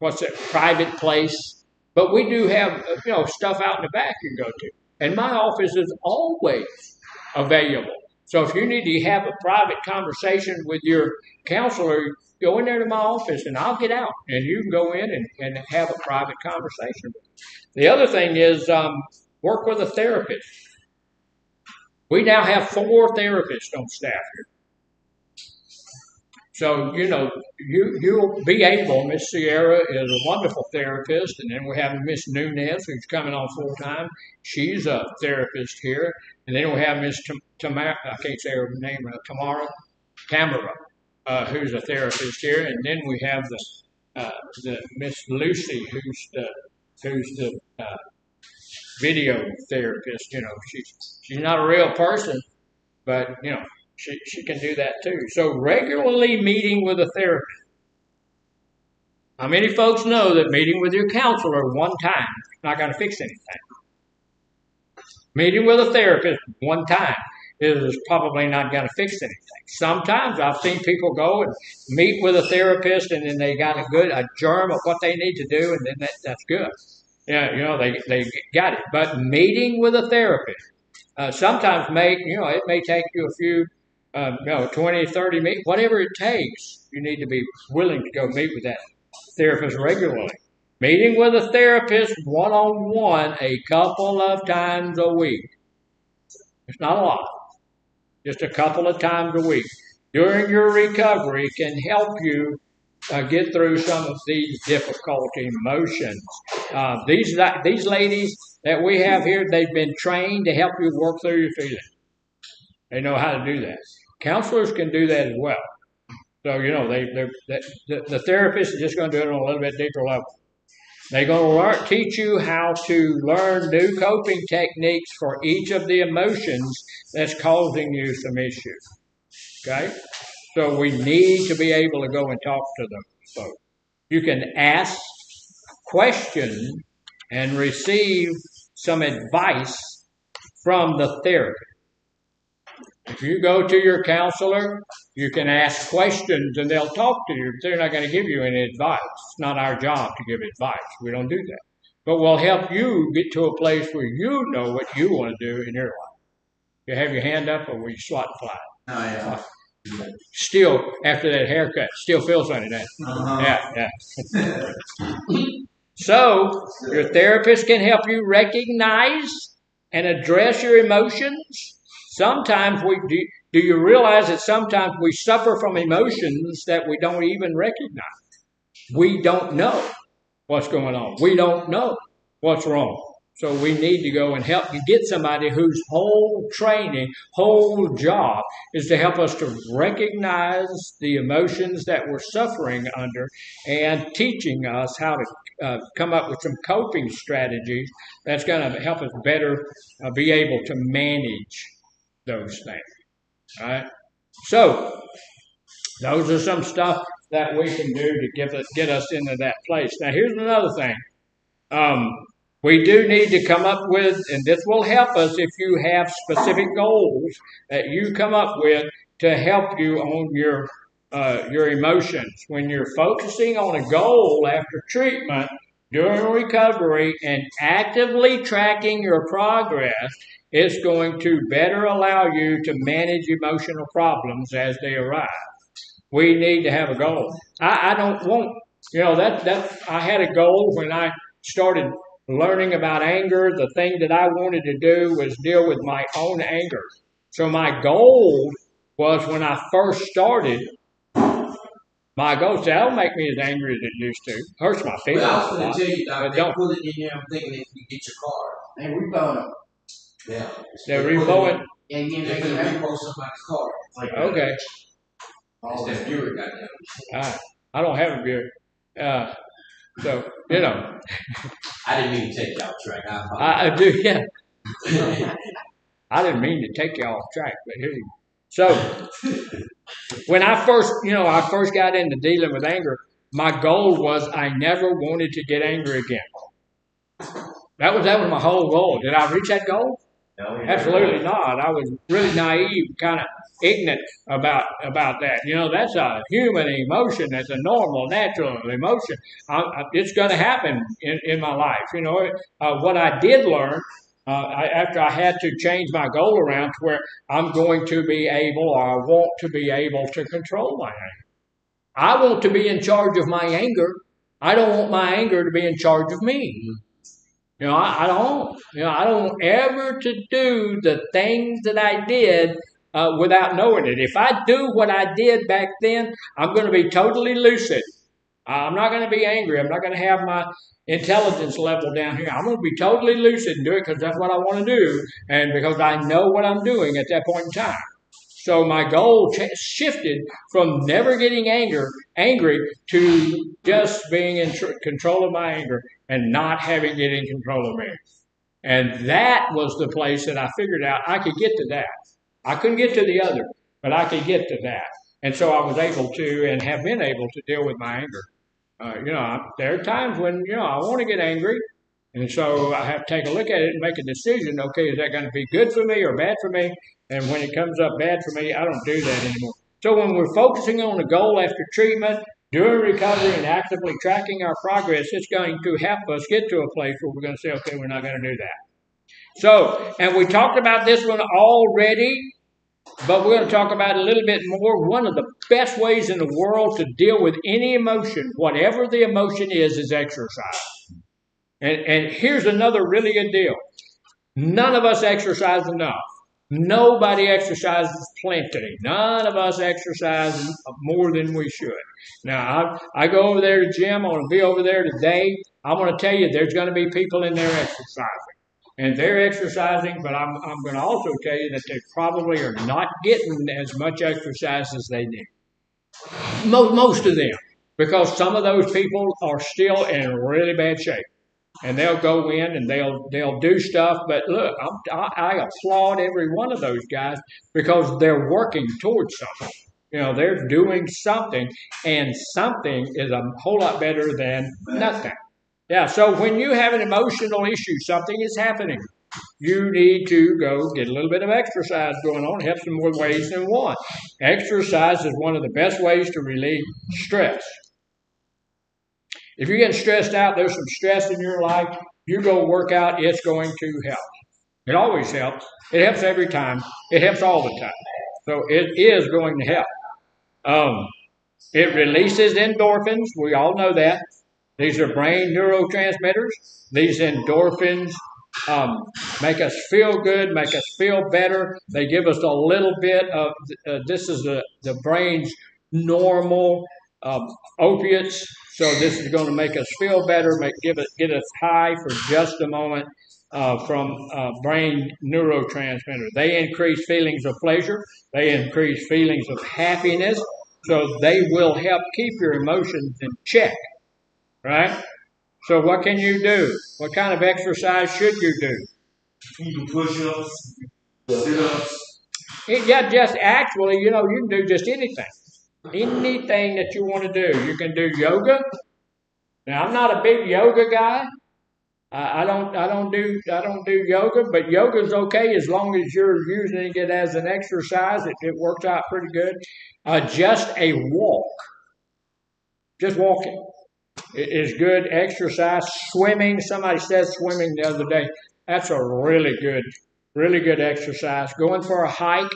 what's that, private place. But we do have, stuff out in the back you can go to. And my office is always available. So if you need to have a private conversation with your counselor, go in there to my office and I'll get out and you can go in and have a private conversation. The other thing is work with a therapist. We now have 4 therapists on staff here. So, you'll be able, Miss Sierra is a wonderful therapist, and then we have Miss Nunez, who's coming on full time. She's a therapist here. And then we have Miss Tamara, I can't say her name, Tamara, who's a therapist here. And then we have the Miss Lucy, who's the video therapist. She's not a real person, but, she can do that too. So regularly meeting with a therapist. How many folks know that meeting with your counselor one time is not going to fix anything? Meeting with a therapist one time is probably not going to fix anything. Sometimes I've seen people go and meet with a therapist and then they got a germ of what they need to do and then that's good. Yeah, they got it. But meeting with a therapist sometimes it may take you a few 20, 30 minutes, whatever it takes. You need to be willing to go meet with that therapist regularly. Meeting with a therapist one-on-one a couple of times a week. It's not a lot. Just a couple of times a week. During your recovery can help you get through some of these difficult emotions. These ladies that we have here, they've been trained to help you work through your feelings. They know how to do that. Counselors can do that as well. So, the therapist is just going to do it on a little bit deeper level. They're going to teach you how to learn new coping techniques for each of the emotions that's causing you some issues. Okay? So we need to be able to go and talk to them folks. You can ask questions and receive some advice from the therapist. If you go to your counselor, you can ask questions and they'll talk to you. They're not going to give you any advice. It's not our job to give advice. We don't do that. But we'll help you get to a place where you know what you want to do in your life. You have your hand up or will you swat and fly? Oh, yeah. Still, after that haircut, still feels like that. Yeah. So, your therapist can help you recognize and address your emotions. Sometimes do you realize that sometimes we suffer from emotions that we don't even recognize? We don't know what's going on. We don't know what's wrong. So we need to go and help you get somebody whose whole training, whole job is to help us to recognize the emotions that we're suffering under and teaching us how to come up with some coping strategies that's going to help us better be able to manage those things. All right? So those are some stuff that we can do to get us into that place. Now here's another thing. We do need to come up with, and this will help us if you have specific goals that you come up with to help you on your emotions. When you're focusing on a goal after treatment, during recovery, and actively tracking your progress, it's going to better allow you to manage emotional problems as they arise. We need to have a goal. I don't want, I had a goal when I started learning about anger. The thing that I wanted to do was deal with my own anger. So my goal was when I first started, my goal said, that'll make me as angry as it used to. Hurts my feelings. Well, I was going to tell you, but they don't. pull it in here, I'm thinking if you get your car. And repo them. Yeah. They're repoing. And you They're make going to them. repo somebody's car. Like Okay. It's that Buick got there. I don't have a beer. So, I didn't mean to take you off track. I do, yeah. I didn't mean to take you off track, but here you go. So, when I first got into dealing with anger, my goal was I never wanted to get angry again. That was my whole goal. Did I reach that goal? No, we Absolutely never not. I was really naive, kind of ignorant about that. You know, that's a human emotion. That's a normal, natural emotion. It's going to happen in my life. You know, what I did learn after I had to change my goal around to where I'm going to be able, or I want to be able to control my anger. I want to be in charge of my anger. I don't want my anger to be in charge of me. You know, I don't. You know, I don't ever to do the things that I did without knowing it. If I do what I did back then, I'm going to be totally lucid. I'm not going to be angry. I'm not going to have my intelligence level down here. I'm going to be totally lucid and do it because that's what I want to do, and because I know what I'm doing at that point in time. So my goal shifted from never getting angry to just being in control of my anger and not having it in control of me. And that was the place that I figured out I could get to that. I couldn't get to the other, but I could get to that. And so I was able to and have been able to deal with my anger. You know, there are times when, you know, I want to get angry. And so I have to take a look at it and make a decision. Okay, is that going to be good for me or bad for me? And when it comes up bad for me, I don't do that anymore. So when we're focusing on a goal after treatment, during recovery, and actively tracking our progress, it's going to help us get to a place where we're going to say, okay, we're not going to do that. So, and we talked about this one already, but we're going to talk about it a little bit more. One of the best ways in the world to deal with any emotion, whatever the emotion is exercise. And here's another really good deal. None of us exercise enough. Nobody exercises plenty. None of us exercise more than we should. Now, I go over there to the gym. I want to be over there today. I want to tell you there's going to be people in there exercising. And they're exercising, but I'm going to also tell you that they probably are not getting as much exercise as they need. Most of them. Because some of those people are still in really bad shape. And they'll go in and they'll do stuff. But look, I applaud every one of those guys because they're working towards something. You know, they're doing something, and something is a whole lot better than nothing. Yeah, so when you have an emotional issue, something is happening. You need to go get a little bit of exercise going on. It helps in more ways than one. Exercise is one of the best ways to relieve stress. If you're getting stressed out, there's some stress in your life, you go work out, it's going to help. It always helps. It helps every time. It helps all the time. So it is going to help. It releases endorphins. We all know that. These are brain neurotransmitters. These endorphins make us feel good, make us feel better. They give us a little bit of, this is the brain's normal opiates. So this is going to make us feel better, get us high for just a moment from brain neurotransmitters. They increase feelings of pleasure. They increase feelings of happiness. So they will help keep your emotions in check, right? So what can you do? What kind of exercise should you do? You do push-ups, sit-ups. Yeah, just actually, you know, you can do just anything. Anything that you want to do. You can do yoga. Now, I'm not a big yoga guy. I don't do yoga, but yoga's okay as long as you're using it as an exercise. It works out pretty good. Just a walk, just walking is good exercise. Swimming, somebody said swimming the other day. That's a really good exercise. Going for a hike.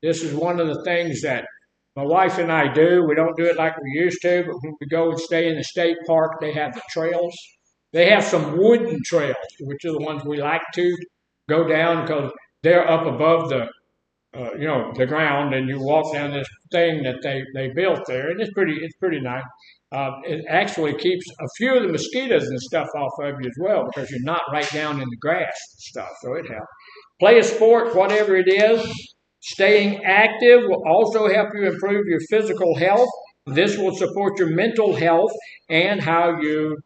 This is one of the things that my wife and I do. We don't do it like we used to, but when we go and stay in the state park, they have the trails. They have some wooden trails, which are the ones we like to go down because they're up above the ground, and you walk down this thing that they built there, and it's pretty nice. It actually keeps a few of the mosquitoes and stuff off of you as well because you're not right down in the grass and stuff, so it helps. Play a sport, whatever it is. Staying active will also help you improve your physical health. This will support your mental health and how you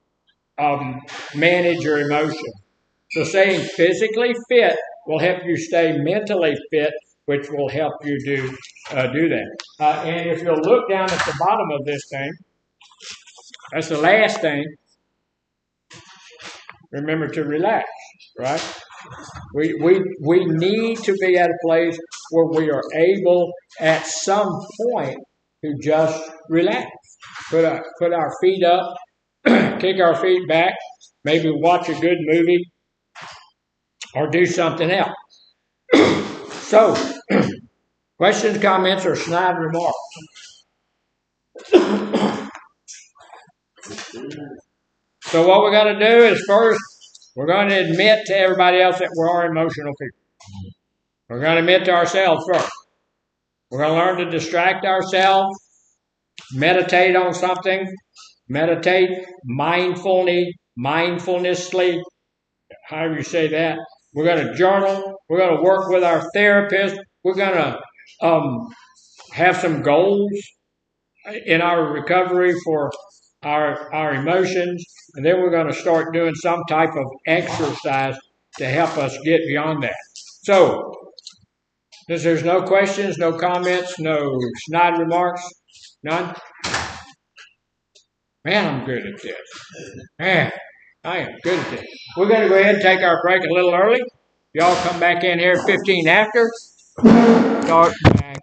manage your emotions. So staying physically fit will help you stay mentally fit, which will help you do that. And if you'll look down at the bottom of this thing, that's the last thing. Remember to relax, right? We need to be at a place where we are able at some point to just relax. Put our feet up, kick our feet back, maybe watch a good movie or do something else. So, questions, comments, or snide remarks? So what we're going to do is first, we're going to admit to everybody else that we are emotional people. We're going to admit to ourselves first. We're going to learn to distract ourselves, meditate on something, meditate mindfulnessly, however you say that. We're going to journal. We're going to work with our therapist. We're going to have some goals in our recovery for our emotions, and then we're going to start doing some type of exercise to help us get beyond that. So, since there's no questions, no comments, no snide remarks, none. Man, I'm good at this. Man, I am good at this. We're going to go ahead and take our break a little early. Y'all come back in here at 15 after. Start back.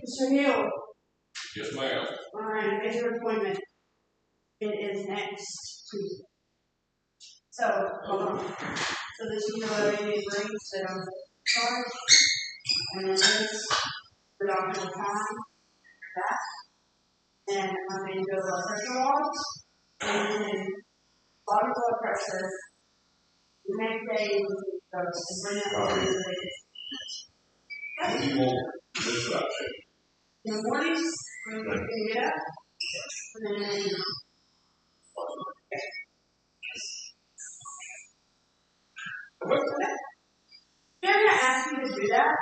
Mr. Hill. Yes, ma'am. All right, here's your appointment. It is next Tuesday. So, hold on. So this is what I need to bring, sit on the card. And then this, the doctor will time, that. And I'm going to go blood pressure logs. And then body blood pressure. The next day, we'll go and bring that over to the What do you want? This right in the mornings, when you can get up. And then, they're going to ask you to do that,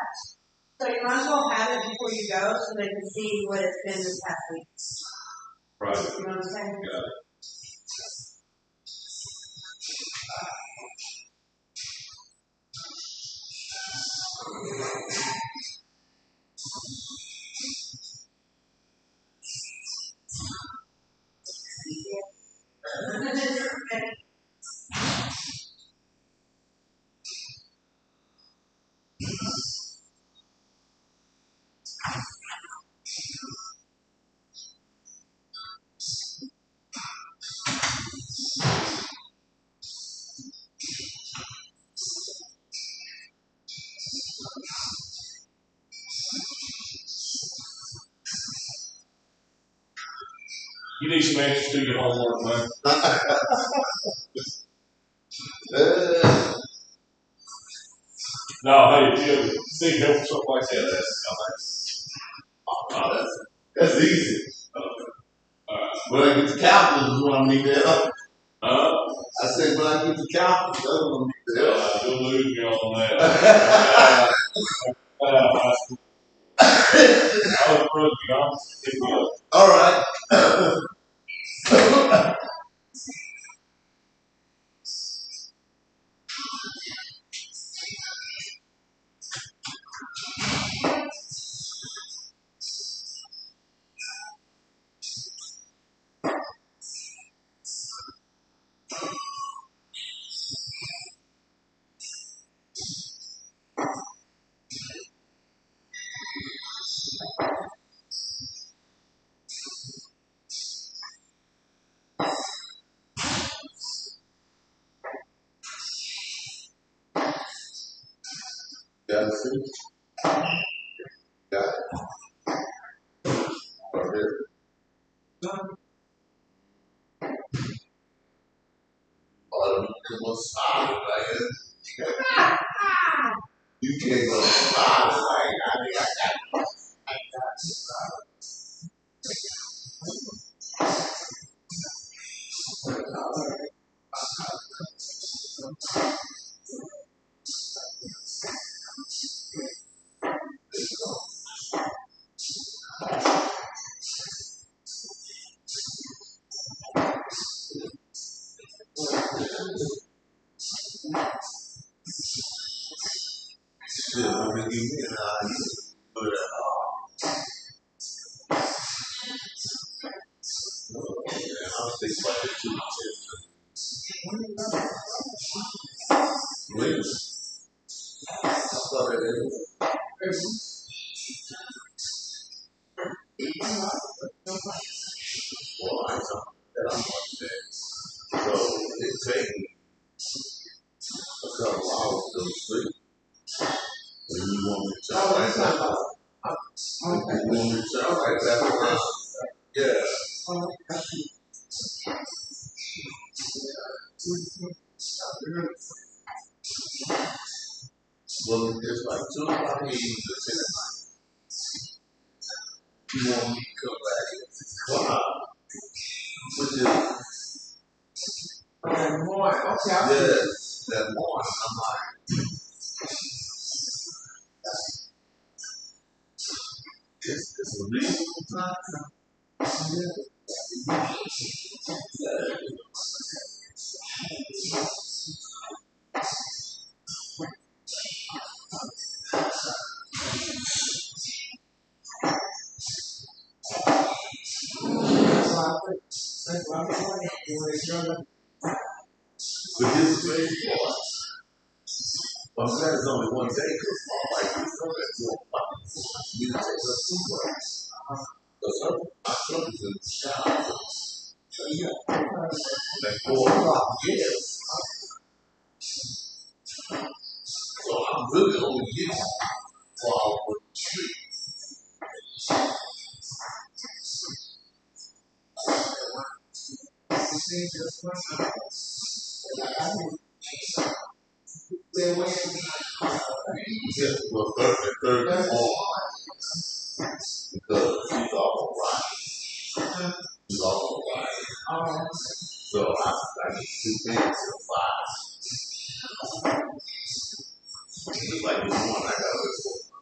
so you might as well have it before you go so they can see what it's been this past week. Right. You know what I'm saying? Got it. You need some answers to your homework, man. No, hey, if you need help with something like that, That's easy. When I get to calculus is when I need that help. I said when I get to calculus, that's when I need the help. You'll lose me on that. All right. Got it. Got it. Okay. Oh, you can solid, man. You can't go solid like I got. Shit, I'm gonna give me an idea. But I'll think about it too. Wait. I thought it is. Well, I thought that I'm on that. So it takes me a couple hours to go to sleep. When you want me to tell like that. You want me to tell like that. Yeah. Well, it's like 2 o'clock in the evening to 10 o'clock. You want me to come back at 6 o'clock, which is that morning. Okay. Yes, that morning. I'm like, it's a reasonable time. But this is crazy part. I'm glad it's only one day because my wife is so at 4 o'clock. You need to take her to work. Because my son is in the shower. So yeah. At 4 o'clock, yes. So I'm really only getting while with the tree. Yes, well, third and fourth. Because she's all right. She's all right. So I need 2 things till 5. Just like this morning, I got a report.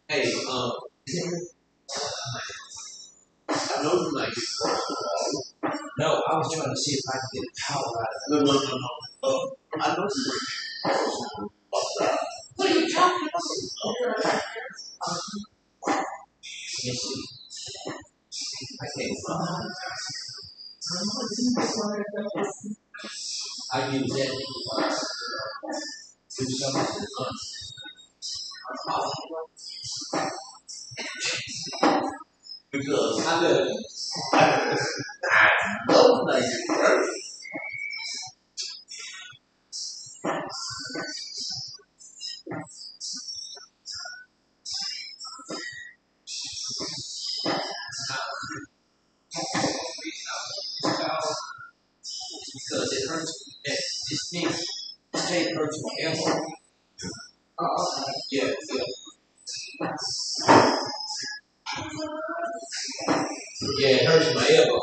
Hey, I know you like it. No, I was trying to see if I can get a towel out of No. I know you. What are you talking about? Let me see. I can't find I use that to some of the Because I know nice right? because it hurts me. This thing, this tape hurts my elbow. Yeah. Yeah, it hurts my elbow.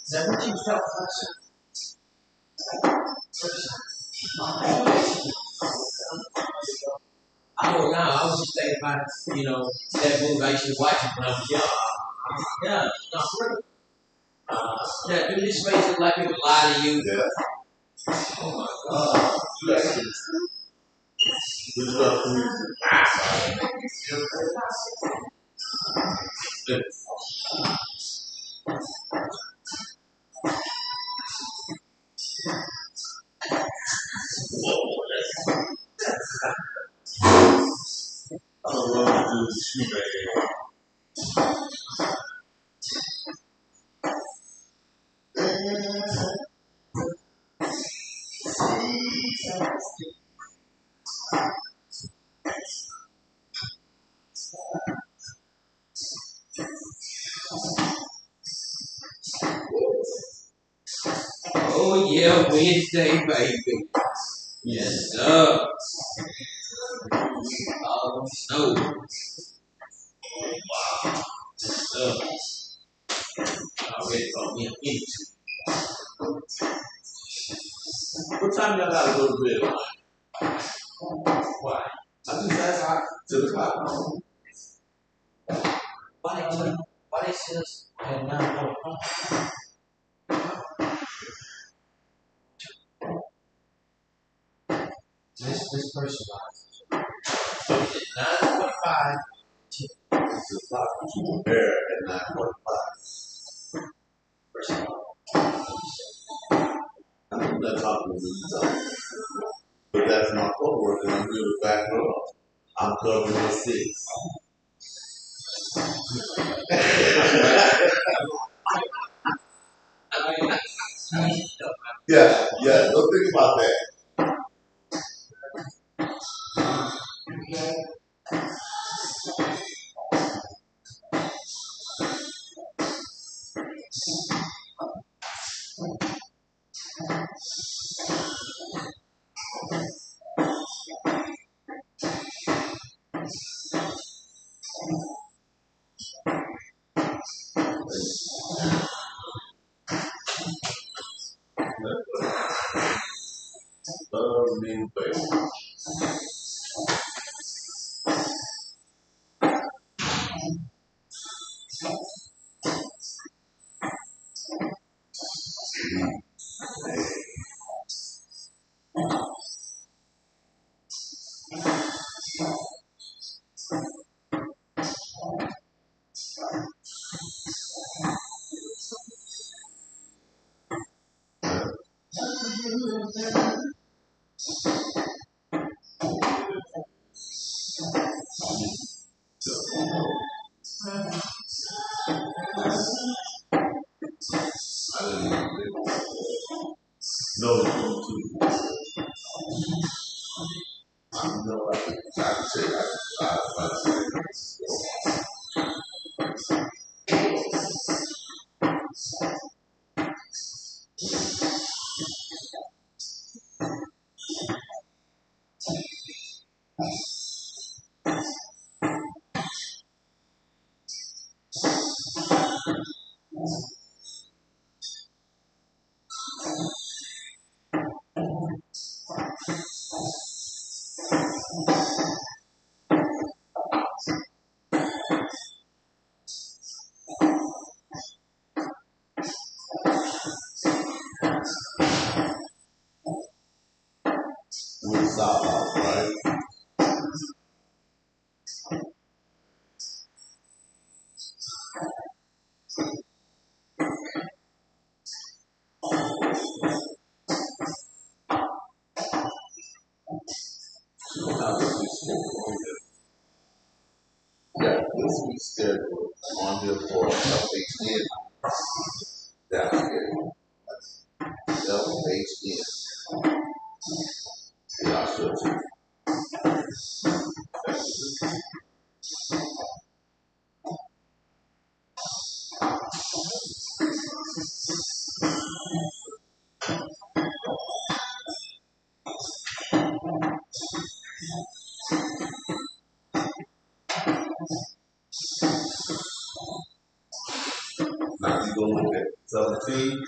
Is that what you felt Oh no, I was just thinking about, that movie I used to watch when I was young. Yeah, not really. Yeah, do this face look like it would lie to you? Yeah. Oh my God. You actually good stuff for you. I don't know what to do with shoe Oh yeah, Wednesday, baby. Yes, sir. Oh, snow. Sir. Already called me an idiot. What time y'all gotta go to bed? Why? I just asked how to the clock. Why they send us at 9:45? This personalized. So it's at 9:45. It's the clock that you prepare at 9:45. I'm not talking to you, but that's my coworker, and I'm really back up. I'm covering at 6. Yeah, don't think about that. Love me, baby. I didn't even know you too. I know I can say 17.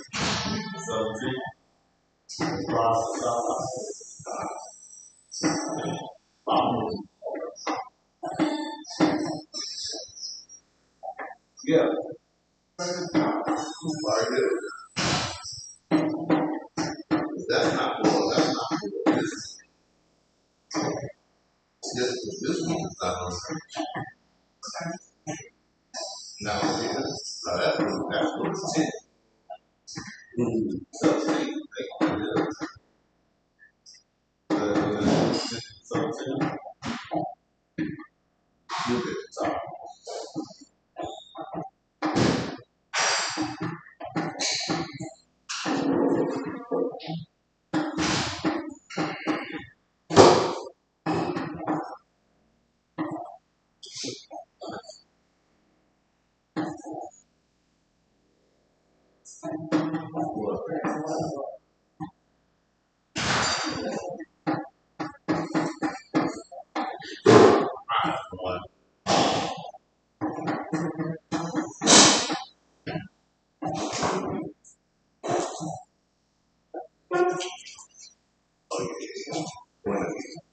Yeah. Right there. That's not cool. That's not cool. This one is not on. Now, that's what it's 10. 17. Look at the top.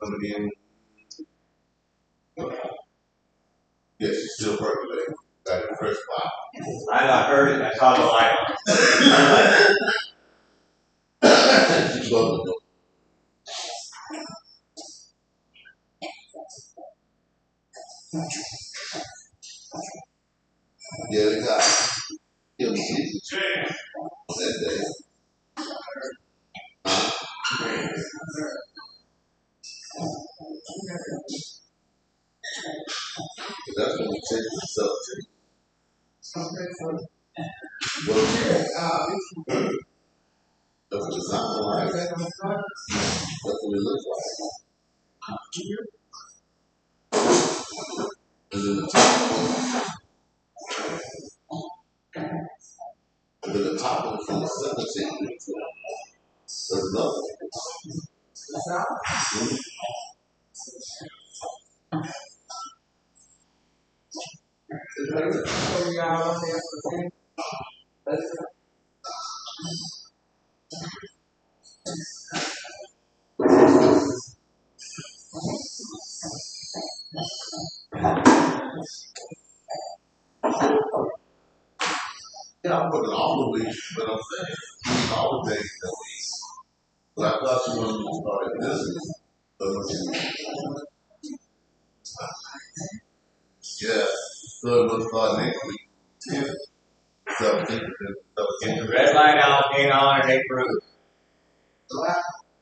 Coming in. Yes, it's still percolating. Got the fresh spot. I heard it. I saw the light on. She's bubbling though. Yeah, they got him on that day. That's when we take the subject. That's what it sounds like. That's what it looks like. And then the top and then the top one from the 17. There's another one. Yeah, I'm putting all the weeks, but I'm saying all the days that week. But I thought you wanted to start at this week. Yeah, so it will start next week. Yeah. 17th. If the red light out ain't on, it ain't approved.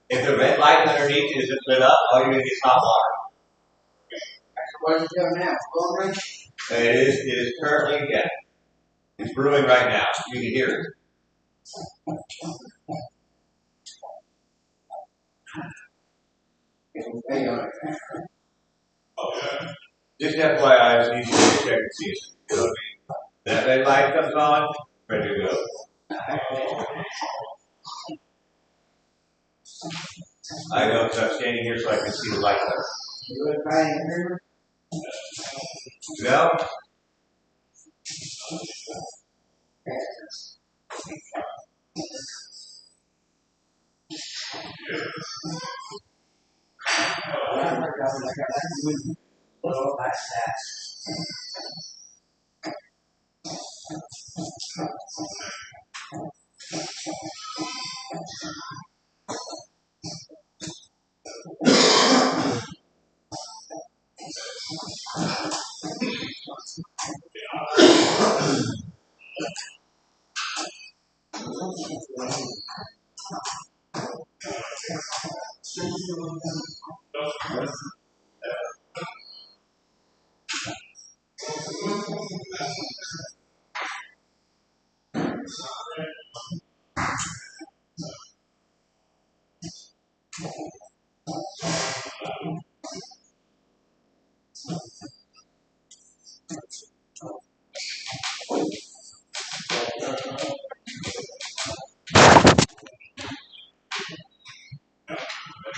If the red light underneath it isn't lit up, all you're gonna get is hot water. What is it doing now? Flowing? It is currently, yeah. It's brewing right now. You can hear it. Just FYI, I just need you to check and see it. You know what I mean? That red light comes on, ready to go. I know because I'm standing here so I can see the light better. You would buy it here? No?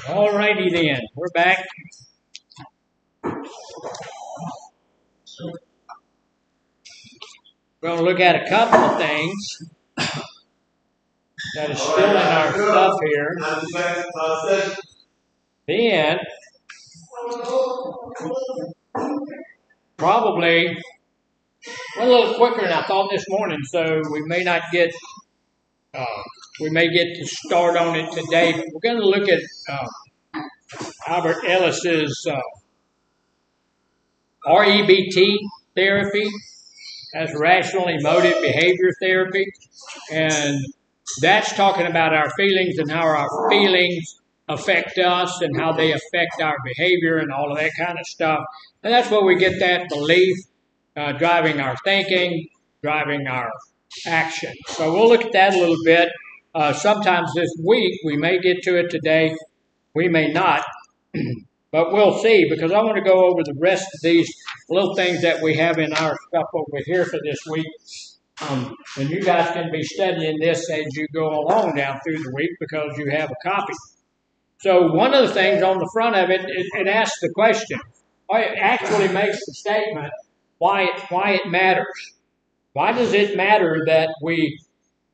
All righty then, we're back. We're going to look at a couple of things. that is still in our stuff here. Then, probably went a little quicker than I thought this morning, so we may not get, we may get to start on it today. But we're going to look at Albert Ellis's REBT therapy. That's rational emotive behavior therapy. And that's talking about our feelings and how our feelings affect us and how they affect our behavior and all of that kind of stuff. And that's where we get that belief driving our thinking, driving our action. So we'll look at that a little bit. Sometimes this week, we may get to it today, we may not. But we'll see, because I want to go over the rest of these little things that we have in our stuff over here for this week. And you guys can be studying this as you go along down through the week because you have a copy. So one of the things on the front of it, it asks the question. It actually makes the statement why it matters. Why does it matter that we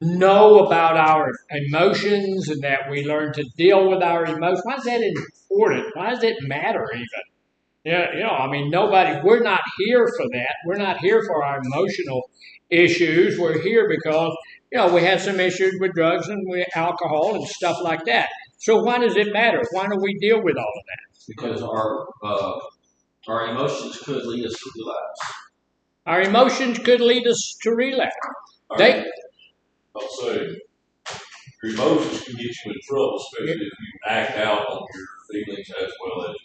know about our emotions and that we learn to deal with our emotions? Why is that important? Why does it matter even? Yeah, I mean, we're not here for that. We're not here for our emotional issues. We're here because, we have some issues with drugs and with alcohol and stuff like that. So why does it matter? Why do we deal with all of that? Because our emotions could lead us to relapse. Our emotions could lead us to relapse. I'll say, your emotions can get you in trouble, especially if you act out on your feelings as well as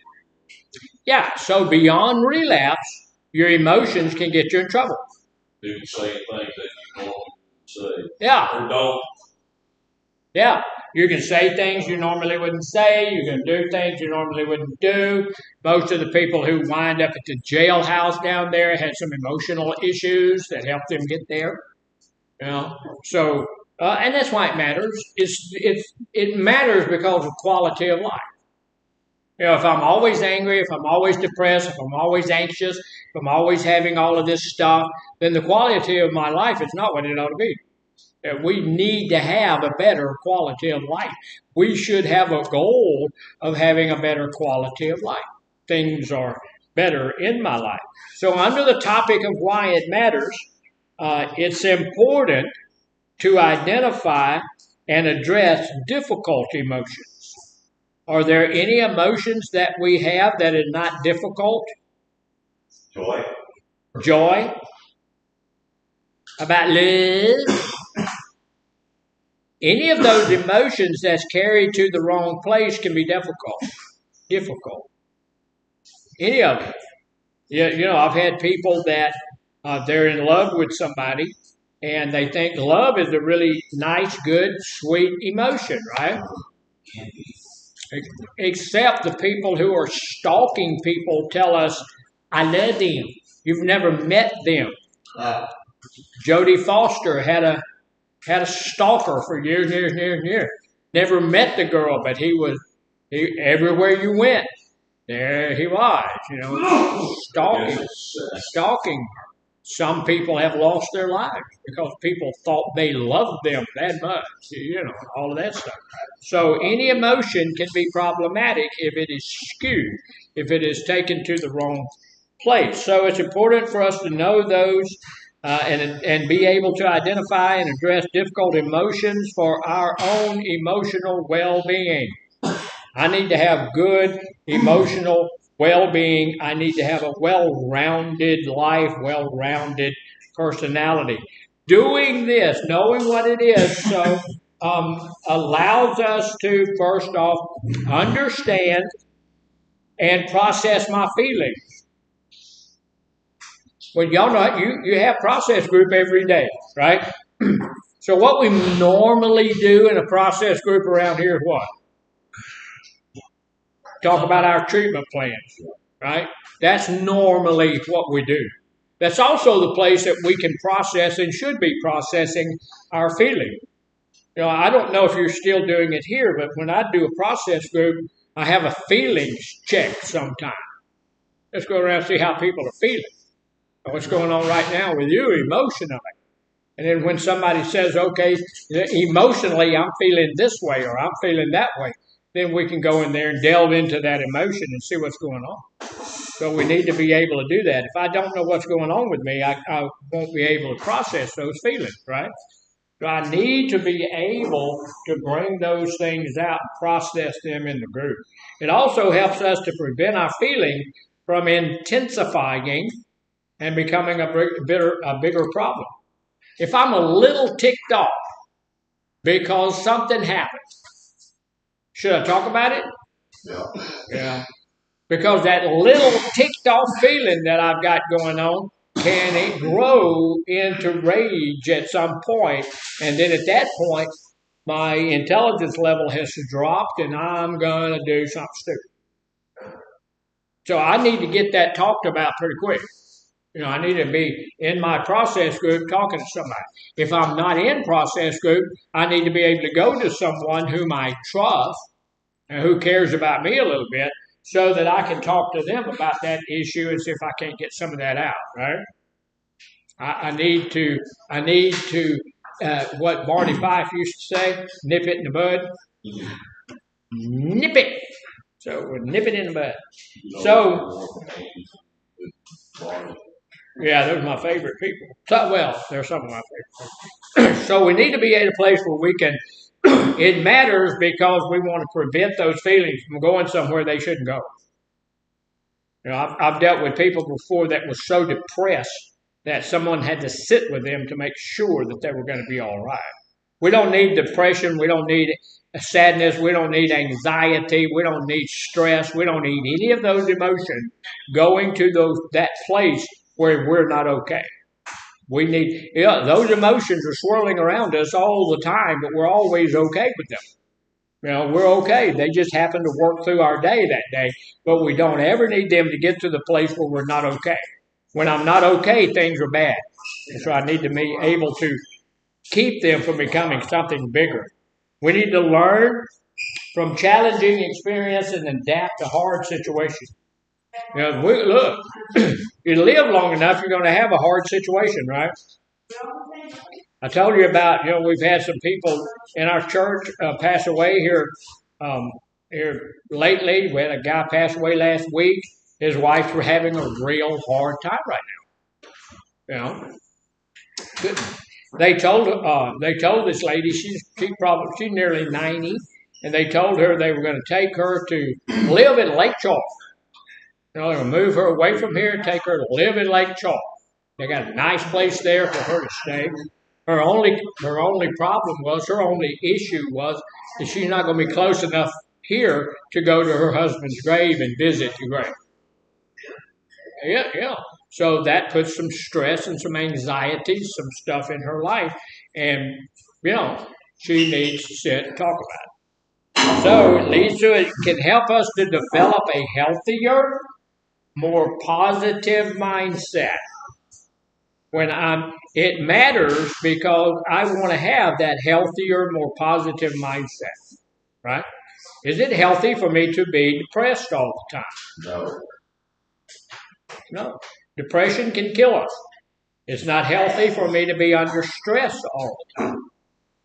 yeah, so beyond relapse, your emotions can get you in trouble. do the same things that you normally say. Yeah. Or don't. Yeah. You can say things you normally wouldn't say. You can do things you normally wouldn't do. Most of the people who wind up at the jailhouse down there had some emotional issues that helped them get there. So, and that's why it matters. It matters because of quality of life. If I'm always angry, if I'm always depressed, if I'm always anxious, if I'm always having all of this stuff, then the quality of my life is not what it ought to be. We need to have a better quality of life. We should have a goal of having a better quality of life. Things are better in my life. So under the topic of why it matters, it's important to identify and address difficult emotions. Are there any emotions that we have that are not difficult? Joy. Joy? About love? Any of those emotions that's carried to the wrong place can be difficult. Any of them. I've had people that they're in love with somebody and they think love is a really nice, good, sweet emotion, right? Except the people who are stalking people tell us, I love them. You've never met them. Jodie Foster had a stalker for years. Never met the girl, but he everywhere you went, there he was, stalking her. Some people have lost their lives because people thought they loved them that much, all of that stuff. So any emotion can be problematic if it is skewed, if it is taken to the wrong place. So it's important for us to know those and be able to identify and address difficult emotions for our own emotional well-being. I need to have good emotional well-being. I need to have a well-rounded life, well-rounded personality. Doing this, knowing what it is, allows us to, first off, understand and process my feelings. Well, y'all know you have process group every day, right? So what we normally do in a process group around here is what? Talk about our treatment plans, right? That's normally what we do. That's also the place that we can process and should be processing our feelings. I don't know if you're still doing it here, but when I do a process group, I have a feelings check sometime. Let's go around and see how people are feeling. What's going on right now with you emotionally? And then when somebody says, okay, emotionally I'm feeling this way or I'm feeling that way, then we can go in there and delve into that emotion and see what's going on. So we need to be able to do that. If I don't know what's going on with me, I won't be able to process those feelings, right? So I need to be able to bring those things out and process them in the group. It also helps us to prevent our feeling from intensifying and becoming a bigger problem. If I'm a little ticked off because something happened, should I talk about it? Yeah. Because that little ticked off feeling that I've got going on, can it grow into rage at some point? And then at that point, my intelligence level has dropped and I'm going to do something stupid. So I need to get that talked about pretty quick. I need to be in my process group talking to somebody. If I'm not in process group, I need to be able to go to someone whom I trust and who cares about me a little bit so that I can talk to them about that issue and see if I can't get some of that out, right? I need to, what Barney Fife used to say, nip it in the bud. Nip it. So we'll nip it in the bud. So, yeah, those are my favorite people. So, well, they're some of my favorite. So we need to be at a place where we can, it matters because we want to prevent those feelings from going somewhere they shouldn't go. I've dealt with people before that were so depressed that someone had to sit with them to make sure that they were going to be all right. We don't need depression. We don't need sadness. We don't need anxiety. We don't need stress. We don't need any of those emotions going to that place where we're not okay. We need, those emotions are swirling around us all the time, but we're always okay with them. We're okay. They just happen to work through our day that day, but we don't ever need them to get to the place where we're not okay. When I'm not okay, things are bad. And so I need to be able to keep them from becoming something bigger. We need to learn from challenging experience and adapt to hard situations. Look, you live long enough, you're going to have a hard situation, right? I told you about, we've had some people in our church pass away here lately. We had a guy pass away last week. His wife's having a real hard time right now. They told this lady she's nearly 90, and they told her they were going to take her to live in Lake Charles. They're going to move her away from here and take her to live in Lake Charles. They got a nice place there for her to stay. Her only issue was that she's not going to be close enough here to go to her husband's grave and visit the grave. Yeah. So that puts some stress and some anxiety, some stuff in her life. And, she needs to sit and talk about it. So it can help us to develop a healthier, more positive mindset. It matters because I want to have that healthier, more positive mindset, right? Is it healthy for me to be depressed all the time? No. Depression can kill us. It's not healthy for me to be under stress all the time.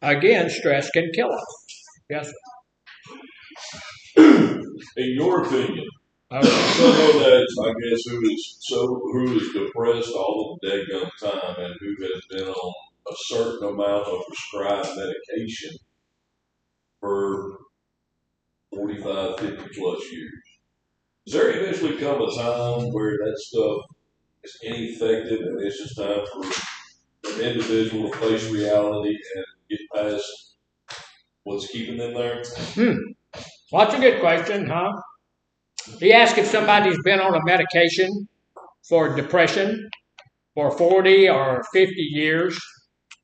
Again, stress can kill us. Yes, In your opinion, someone that's, I guess, who is depressed all the daggum time and who has been on a certain amount of prescribed medication for 45, 50 plus years. Does there eventually come a time where that stuff is ineffective and it's just time for an individual to face reality and get past what's keeping them there? Well, that's a good question, huh? He asked if somebody's been on a medication for depression for 40 or 50 years.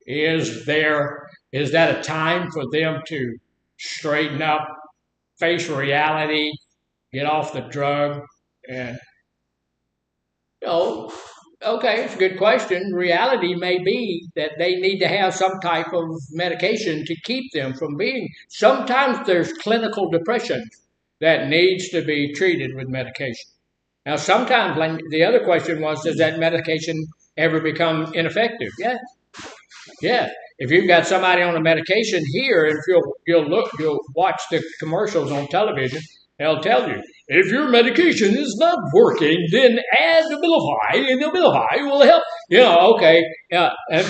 Is that a time for them to straighten up, face reality, get off the drug? And, okay, it's a good question. Reality may be that they need to have some type of medication to keep them from being. Sometimes there's clinical depression that needs to be treated with medication. Now, sometimes, like the other question was, does that medication ever become ineffective? Yes. Yeah. If you've got somebody on a medication here, and if you'll watch the commercials on television, they'll tell you if your medication is not working, then add Abilify, and Abilify will help. Okay.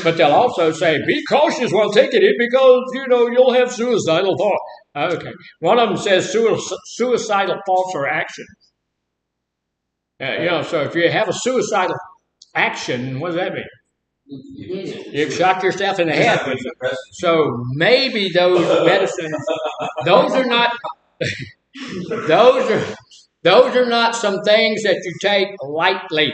But they'll also say be cautious while taking it because you'll have suicidal thoughts. Okay. One of them says suicidal thoughts or actions. So if you have a suicidal action, what does that mean? You've shot yourself in the head with it. So maybe those medicines, those are not, those are not some things that you take lightly.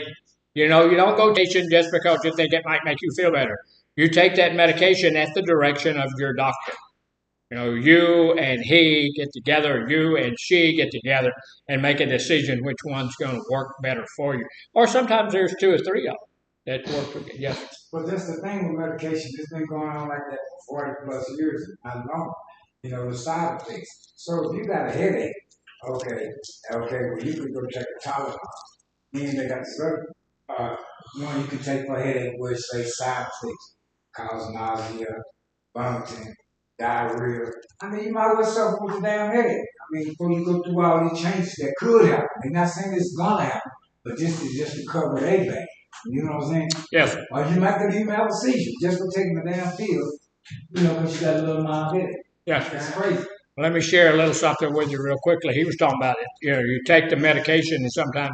You don't go patient just because you think it might make you feel better. You take that medication at the direction of your doctor. You and he get together, you and she get together and make a decision which one's going to work better for you. Or sometimes there's 2 or 3 of them that work together. Yes. But that's the thing with medication. It's been going on like that for 40 plus years. I know. The side effects. So if you got a headache, okay, well you can go take a Tylenol. Then they got this other one you can take for a headache where it says side effects, cause nausea, vomiting, diarrhea. You might as well suffer with a damn headache. Before you go through all these changes that could happen. I'm not saying it's gonna happen, but just to cover their back. You know what I'm saying? Yes. Or you might could even have a seizure just for taking the damn pill, because you got a little mild headache. Yes. That's crazy. Let me share a little something with you real quickly. He was talking about it. You take the medication, and sometimes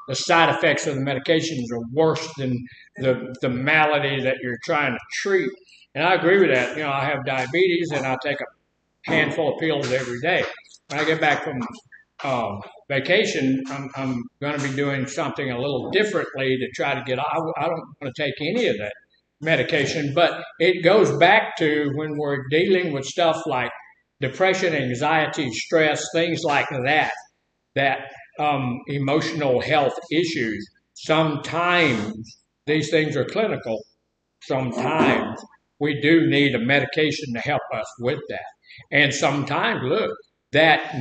the side effects of the medications are worse than the malady that you're trying to treat. And I agree with that. I have diabetes, and I take a handful of pills every day. When I get back from vacation, I'm going to be doing something a little differently to try to get. I don't want to take any of that medication, but it goes back to when we're dealing with stuff like depression, anxiety, stress, things like that emotional health issues. Sometimes these things are clinical. Sometimes we do need a medication to help us with that. And sometimes, look, that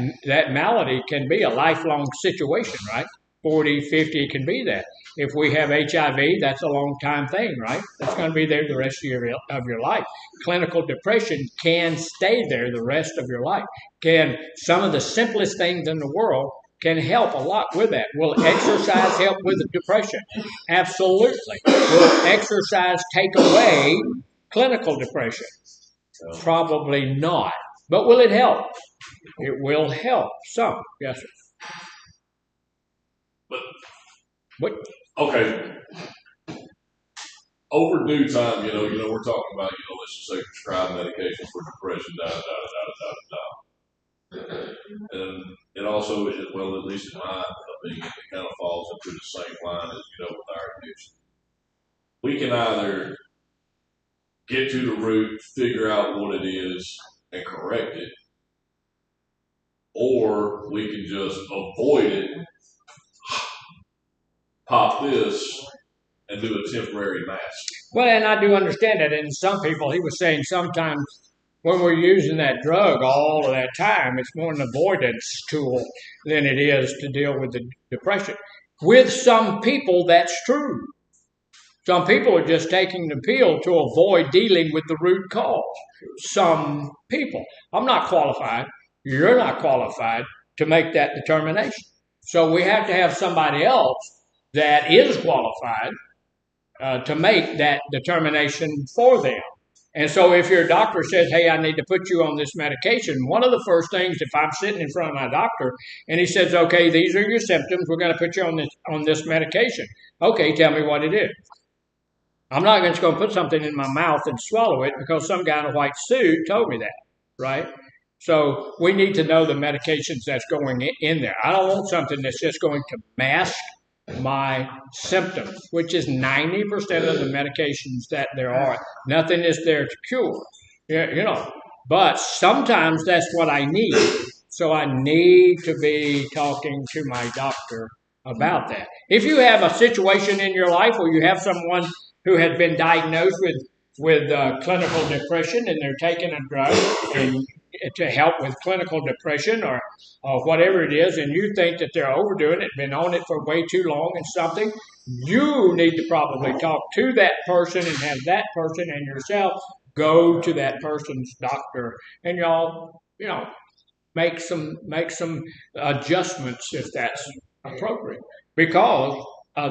malady can be a lifelong situation, right? 40, 50, it can be that. If we have HIV, that's a long time thing, right? That's going to be there the rest of your life. Clinical depression can stay there the rest of your life. Some of the simplest things in the world can help a lot with that. Will exercise help with the depression? Absolutely. Will exercise take away clinical depression? Probably not. But will it help? It will help some. Yes, sir. But okay. Over due time, we're talking about, let's just say prescribed medication for depression, And it also, well, at least in my opinion, it kind of falls into the same line as, with our addiction. We can either get to the root, figure out what it is, and correct it, or we can just avoid it, pop this, and do a temporary mask. Well, and I do understand that. And some people, he was saying sometimes when we're using that drug all of that time, it's more an avoidance tool than it is to deal with the depression. With some people, that's true. Some people are just taking the pill to avoid dealing with the root cause. Some people. I'm not qualified. You're not qualified to make that determination. So we have to have somebody else that is qualified to make that determination for them. And so if your doctor says, hey, I need to put you on this medication, one of the first things, if I'm sitting in front of my doctor and he says, okay, these are your symptoms, we're going to put you on this medication. Okay, tell me what it is. I'm not just going to put something in my mouth and swallow it because some guy in a white suit told me that, right? So we need to know the medications that's going in there. I don't want something that's just going to mask my symptoms, which is 90% of the medications that there are. Nothing is there to cure, but sometimes that's what I need. So I need to be talking to my doctor about that. If you have a situation in your life where you have someone who has been diagnosed with clinical depression and they're taking a drug to help with clinical depression or whatever it is, and you think that they're overdoing it, been on it for way too long and something, You need to probably talk to that person and have that person and yourself go to that person's doctor, and y'all, make some adjustments if that's appropriate, because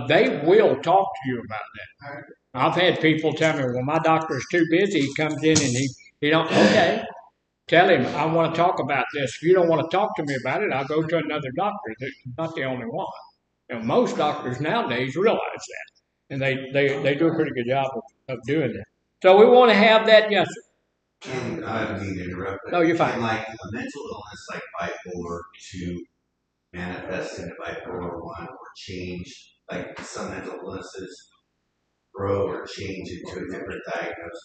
they will talk to you about that. I've had people tell me, well, my doctor's too busy. He comes in and he don't. Okay, tell him I want to talk about this. If you don't want to talk to me about it, I'll go to another doctor. They're not the only one. Most doctors nowadays realize that, and they do a pretty good job of doing that. So we want to have that. Yes, sir. And I don't mean to interrupt, but No, you're fine. can like a mental illness like bipolar 2 manifest into bipolar 1 or change, like some mental illnesses grow or change into a different diagnosis?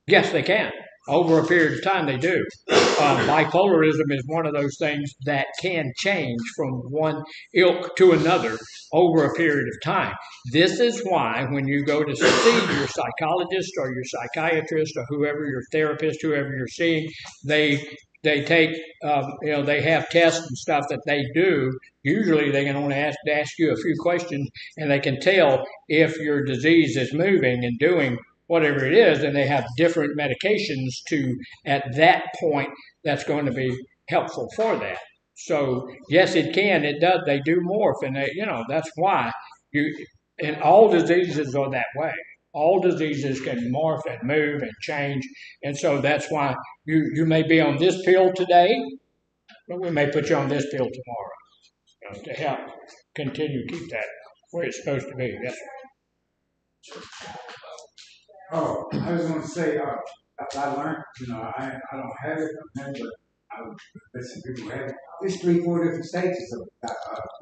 Yes, they can. Over a period of time, they do. Bipolarism is one of those things that can change from one ilk to another over a period of time. This is why when you go to see your psychologist or your psychiatrist or whoever your therapist, whoever you're seeing, they take, they have tests and stuff that they do. Usually they can only ask you a few questions, and they can tell if your disease is moving and doing whatever it is, and they have different medications at that point, that's going to be helpful for that. So yes, it does, they do morph, and that's why and all diseases are that way. All diseases can morph and move and change, and so that's why you may be on this pill today, but we may put you on this pill tomorrow, to help continue to keep that where it's supposed to be. Yes, sir. Oh, I was going to say, I learned, I don't have it, but I would listen to people have it. There's 3-4 different stages of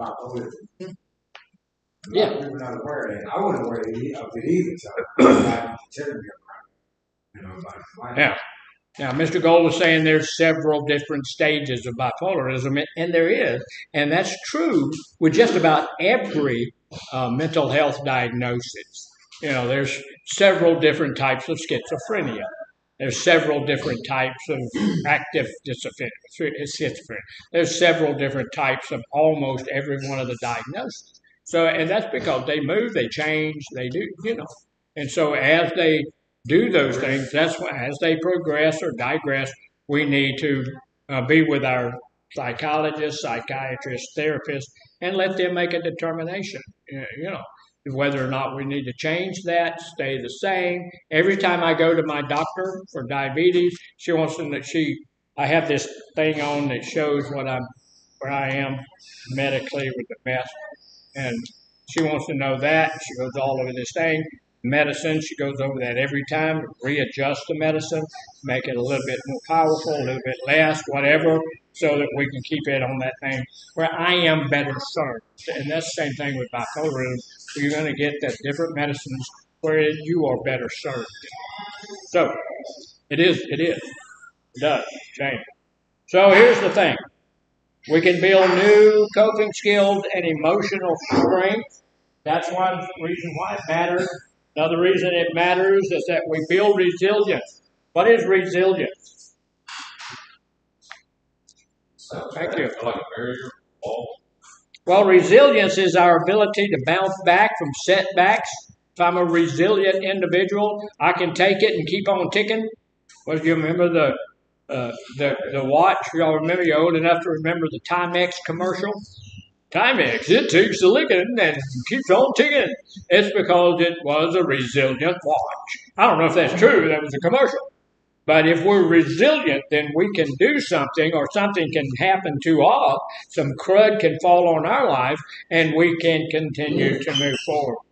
bipolar. Yeah. People not aware of it. I wasn't aware of it either, so I'm telling you about it. Yeah. Now, Mr. Gold was saying there's several different stages of bipolarism, and there is, and that's true with just about every mental health diagnosis. There's several different types of schizophrenia. There's several different types of active schizophrenia. There's several different types of almost every one of the diagnoses. So, and that's because they move, they change, they do, And so as they do those things, that's why as they progress or digress, we need to be with our psychologists, psychiatrists, therapists, and let them make a determination, whether or not we need to change that, stay the same. Every time I go to my doctor for diabetes, she wants to know, I have this thing on that shows where I am medically with the best, and she wants to know that. She goes all over this thing. Medicine, she goes over that every time, readjust the medicine, make it a little bit more powerful, a little bit less, whatever, so that we can keep it on that thing where I am better served. And that's the same thing with bipolarism. You're going to get that different medicines where you are better served. So it does change. So here's the thing. We can build new coping skills and emotional strength. That's one reason why it matters. Another reason it matters is that we build resilience. What is resilience? Thank you. Like a barrier wall. Well, resilience is our ability to bounce back from setbacks. If I'm a resilient individual, I can take it and keep on ticking. Well, you remember the watch? Y'all remember? You're old enough to remember the Timex commercial? Timex, it takes a licking and keeps on ticking. It's because it was a resilient watch. I don't know if that's true. That was a commercial. But if we're resilient, then we can do something, or something can happen to us. Some crud can fall on our life, and we can continue to move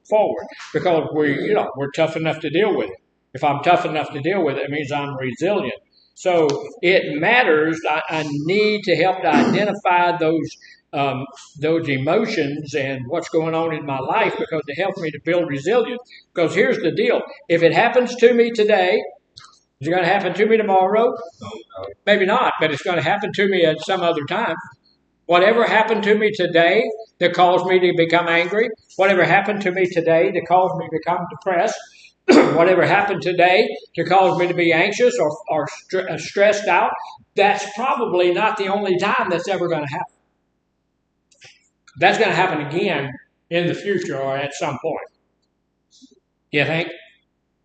forward because we're tough enough to deal with it. If I'm tough enough to deal with it, it means I'm resilient. So it matters. I need to help to identify those emotions and what's going on in my life, because it helps me to build resilience. Because here's the deal. If it happens to me today, is it going to happen to me tomorrow? Maybe not, but it's going to happen to me at some other time. Whatever happened to me today that caused me to become angry, whatever happened to me today that caused me to become depressed, whatever happened today to cause me to be anxious or stressed out, that's probably not the only time that's ever going to happen. That's going to happen again, in the future or at some point. You think?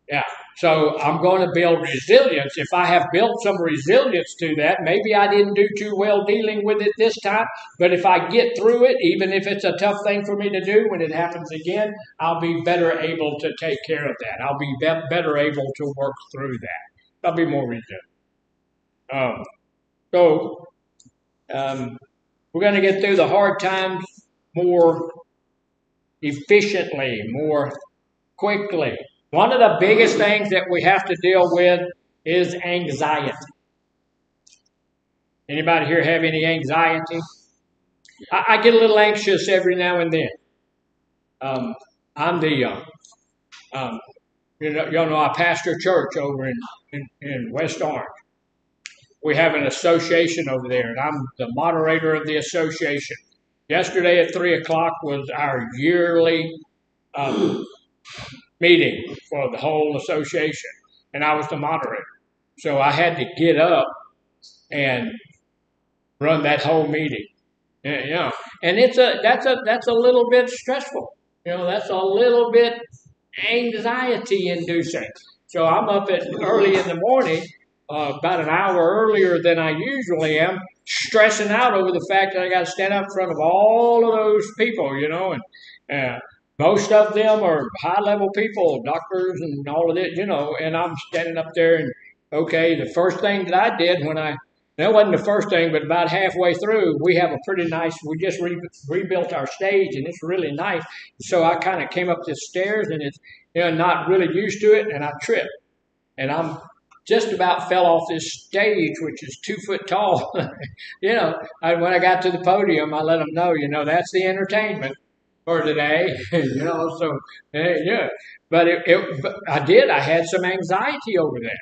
Yeah. So I'm going to build resilience. If I have built some resilience to that, maybe I didn't do too well dealing with it this time, but if I get through it, even if it's a tough thing for me to do, when it happens again, I'll be better able to take care of that. I'll be better able to work through that. I'll be more resilient. We're going to get through the hard times more efficiently, more quickly. One of the biggest things that we have to deal with is anxiety. Anybody here have any anxiety? I get a little anxious every now and then. I'm the, y'all know I pastor a church over in West Orange. We have an association over there, and I'm the moderator of the association. Yesterday at 3 o'clock was our yearly meeting for the whole association, and I was the moderator. So I had to get up and run that whole meeting. And that's a little bit stressful. That's a little bit anxiety inducing. So I'm up at early in the morning, about an hour earlier than I usually am, stressing out over the fact that I got to stand up in front of all of those people, and most of them are high-level people, doctors and all of it, and I'm standing up there and, okay, the first thing that I did that wasn't the first thing, but about halfway through, we have we just rebuilt our stage, and it's really nice. So I kind of came up the stairs, and it's, not really used to it, and I tripped. And I'm just about fell off this stage, which is 2 foot tall. When I got to the podium, I let them know, that's the entertainment for today, so, yeah. But I had some anxiety over that.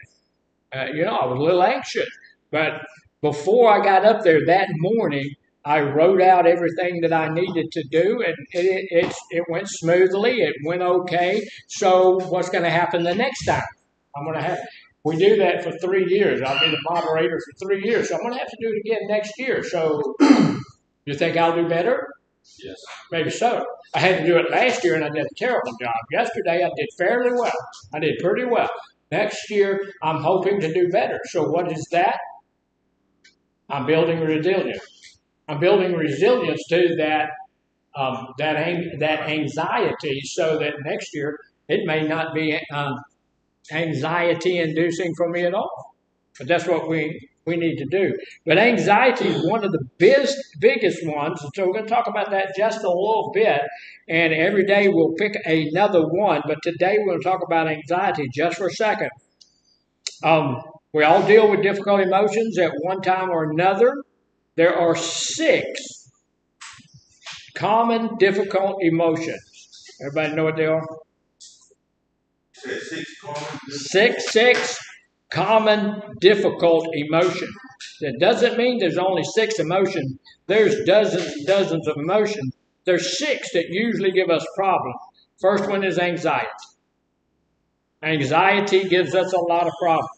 I was a little anxious. But before I got up there that morning, I wrote out everything that I needed to do, and it went smoothly. It went okay. So what's going to happen the next time? We do that for 3 years. I'll be the moderator for 3 years. So I'm going to have to do it again next year. So you think I'll do better? Yes. Maybe so. I had to do it last year, and I did a terrible job. Yesterday, I did fairly well. I did pretty well. Next year, I'm hoping to do better. So what is that? I'm building resilience. I'm building resilience to that anxiety, so that next year it may not be anxiety-inducing for me at all. But that's what we need to do. But anxiety is one of the biggest ones, so we're going to talk about that just a little bit. And every day we'll pick another one. But today we're going to talk about anxiety just for a second. We all deal with difficult emotions at one time or another. There are 6 common difficult emotions. Everybody know what they are? 6 common difficult emotions. That doesn't mean there's only 6 emotions. There's dozens and dozens of emotions. There's 6 that usually give us problems. First one is anxiety. Anxiety gives us a lot of problems.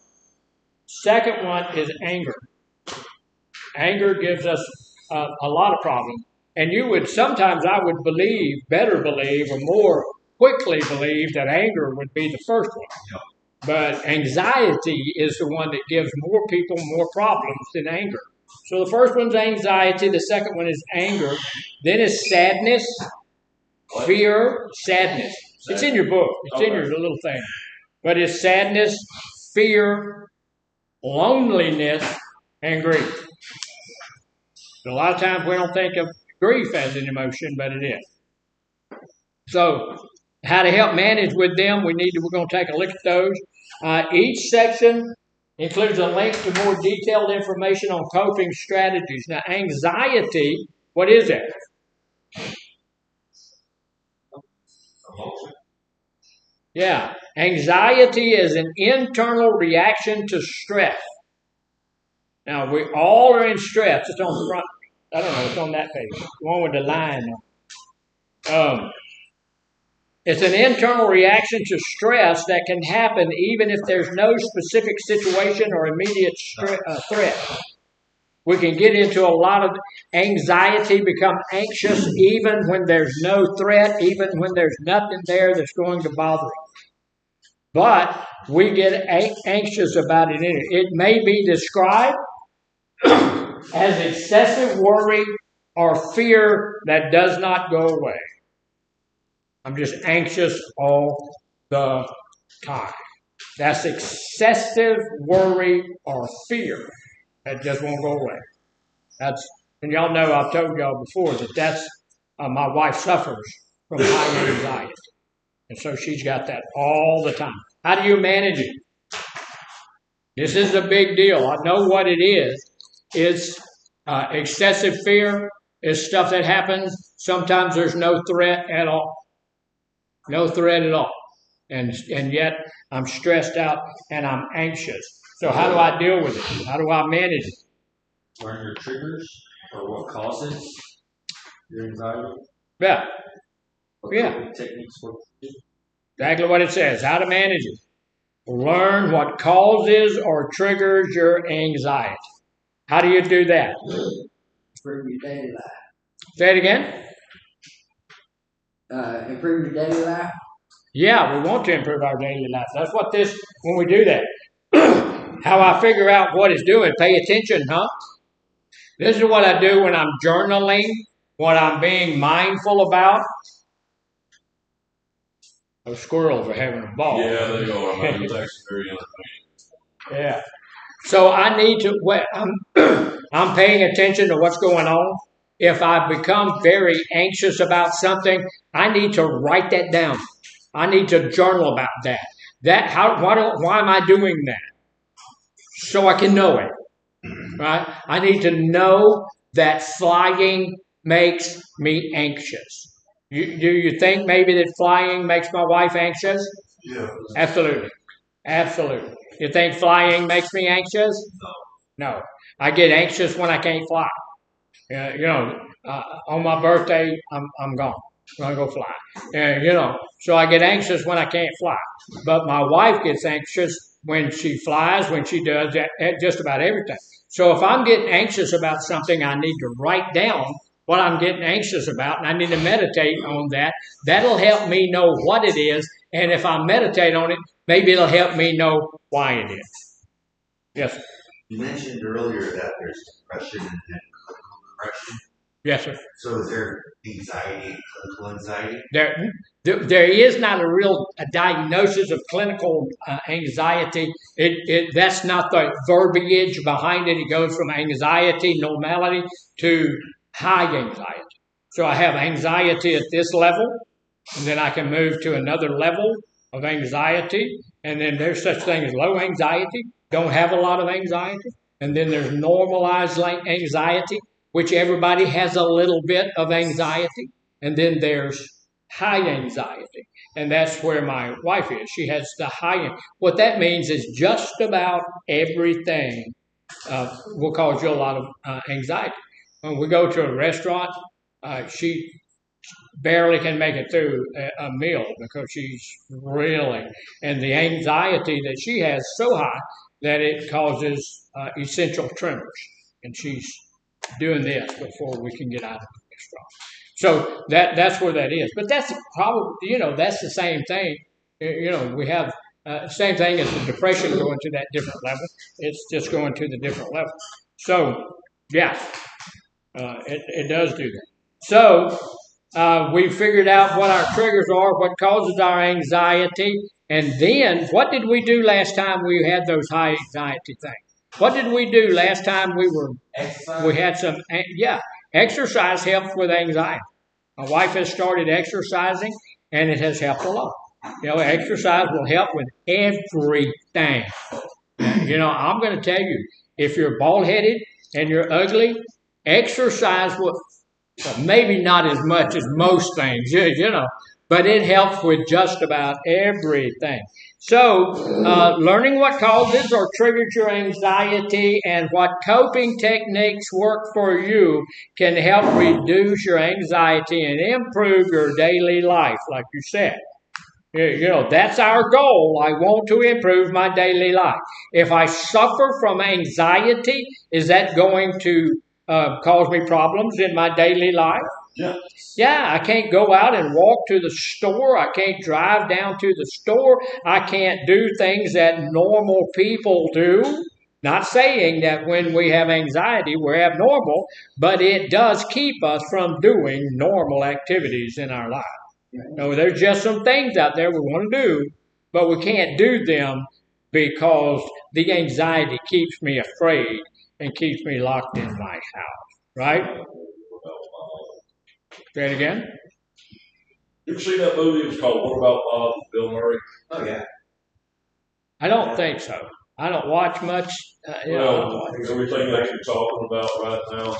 Second one is anger. Anger gives us a lot of problems. And sometimes I would better believe, or more quickly believe that anger would be the first one. Yep. But anxiety is the one that gives more people more problems than anger. So the first one's anxiety. The second one is anger. Then is sadness, fear, sadness. It's in your book. It's in your little thing. But it's sadness, fear, loneliness, and grief. So a lot of times we don't think of grief as an emotion, but it is. So how to help manage with them, we're going to take a look at those. Each section includes a link to more detailed information on coping strategies. Now, anxiety, what is that? Yeah, anxiety is an internal reaction to stress. Now, we all are in stress. It's on the front. I don't know. It's on that page. The one with the line. It's an internal reaction to stress that can happen even if there's no specific situation or immediate threat. We can get into a lot of anxiety, become anxious even when there's no threat, even when there's nothing there that's going to bother us. But we get anxious about it. It may be described as excessive worry or fear that does not go away. I'm just anxious all the time. That's excessive worry or fear that just won't go away. And y'all know I've told y'all before that's my wife suffers from high anxiety, and so she's got that all the time. How do you manage it? This is a big deal. I know what it is. It's excessive fear. It's stuff that happens. Sometimes there's no threat at all. No threat at all. And yet I'm stressed out and I'm anxious. So how do I deal with it? How do I manage it? Learn your triggers or what causes your anxiety. Yeah. What techniques work for you. Exactly what it says. How to manage it. Learn what causes or triggers your anxiety. How do you do that? Improve your daily life. Say it again. Improve your daily life. Yeah, we want to improve our daily life. That's what when we do that. How I figure out what it's doing. Pay attention, huh? This is what I do when I'm journaling, what I'm being mindful about. Those squirrels are having a ball. Yeah, they are. Man, it's actually very entertaining. Yeah. So I need to, I'm paying attention to what's going on. If I become very anxious about something, I need to write that down. I need to journal about that. Why am I doing that? So I can know it, right? I need to know that flying makes me anxious. Do you think maybe that flying makes my wife anxious? Yeah. Absolutely. Absolutely. You think flying makes me anxious? No. I get anxious when I can't fly. On my birthday, I'm gone. I'm going to go fly. So I get anxious when I can't fly. But my wife gets anxious when she flies, when she does just about everything. So if I'm getting anxious about something, I need to write down what I'm getting anxious about, and I need to meditate on that. That'll help me know what it is, and if I meditate on it, maybe it'll help me know why it is. Yes, sir. You mentioned earlier that there's depression and clinical depression. Yes, sir. So is there anxiety and clinical anxiety? There is not a diagnosis of clinical anxiety. That's not the verbiage behind it. It goes from anxiety, normality, to high anxiety. So I have anxiety at this level, and then I can move to another level of anxiety, and then there's such thing as low anxiety, don't have a lot of anxiety, and then there's normalized anxiety, which everybody has a little bit of anxiety, and then there's high anxiety, and that's where my wife is. She has the high. What that means is just about everything will cause you a lot of anxiety. When we go to a restaurant, she barely can make it through a meal because she's reeling, and the anxiety that she has so high that it causes essential tremors, and she's doing this before we can get out of the restaurant. So that's where that is. But that's probably, that's the same thing. We have same thing as the depression going to that different level. It's just going to the different level. So, yeah, it does do that. So we figured out what our triggers are, what causes our anxiety, and then what did we do last time we had those high anxiety things? What did we do last time we had some, exercise helps with anxiety. My wife has started exercising, and it has helped a lot. Exercise will help with everything. I'm going to tell you, if you're bald-headed and you're ugly, exercise will, maybe not as much as most things, but it helps with just about everything. So, learning what causes or triggers your anxiety and what coping techniques work for you can help reduce your anxiety and improve your daily life, like you said. That's our goal. I want to improve my daily life. If I suffer from anxiety, is that going to cause me problems in my daily life? Yeah. Yeah, I can't go out and walk to the store. I can't drive down to the store. I can't do things that normal people do. Not saying that when we have anxiety, we're abnormal, but it does keep us from doing normal activities in our life. No, there's just some things out there we want to do, but we can't do them because the anxiety keeps me afraid and keeps me locked in my house. Right? Say it again. You ever seen that movie? It was called What About Bob with Bill Murray? Oh yeah. I don't think so. I don't watch much. Well, everything that you're talking about right now,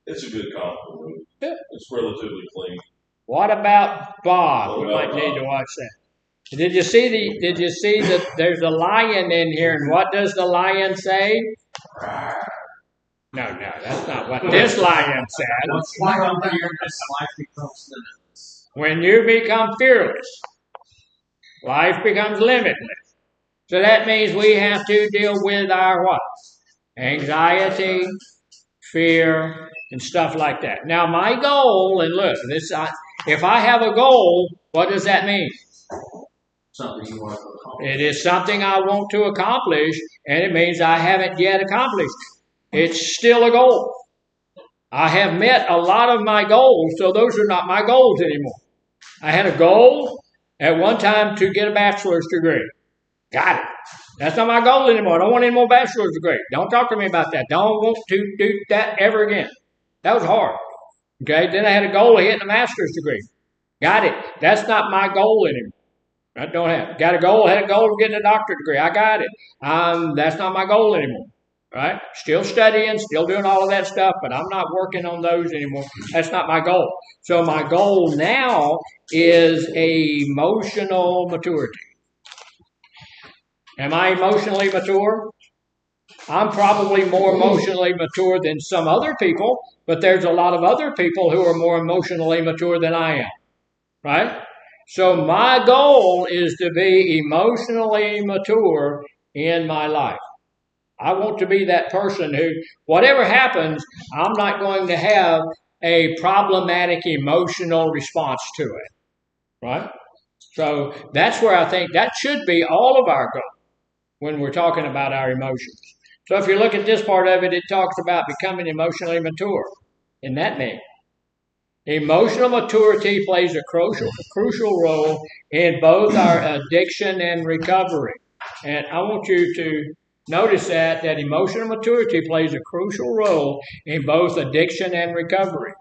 it's a good comic movie. Yeah. It's relatively clean. What about Bob? What You About might need Bob? to watch that. Did you see that there's a lion in here, and what does the lion say? No, that's not what this lion said. When you become fearless, life becomes limitless. So that means we have to deal with our what? Anxiety, fear, and stuff like that. Now, my goal, and look, if I have a goal, what does that mean? Something you want to accomplish. It is something I want to accomplish, and it means I haven't yet accomplished. It's still a goal. I have met a lot of my goals, so those are not my goals anymore. I had a goal at one time to get a bachelor's degree. Got it. That's not my goal anymore. I don't want any more bachelor's degree. Don't talk to me about that. Don't want to do that ever again. That was hard. Okay. Then I had a goal of getting a master's degree. Got it. That's not my goal anymore. I don't have. Got a goal. Had a goal of getting a doctorate degree. I got it. That's not my goal anymore. Right? Still studying, still doing all of that stuff, but I'm not working on those anymore. That's not my goal. So my goal now is emotional maturity. Am I emotionally mature? I'm probably more emotionally mature than some other people, but there's a lot of other people who are more emotionally mature than I am. Right? So my goal is to be emotionally mature in my life. I want to be that person who, whatever happens, I'm not going to have a problematic emotional response to it. Right? So that's where I think that should be all of our goals when we're talking about our emotions. So if you look at this part of it, it talks about becoming emotionally mature. In that name, emotional maturity plays a crucial role in both our addiction and recovery. And I want you to notice that emotional maturity plays a crucial role in both addiction and recovery.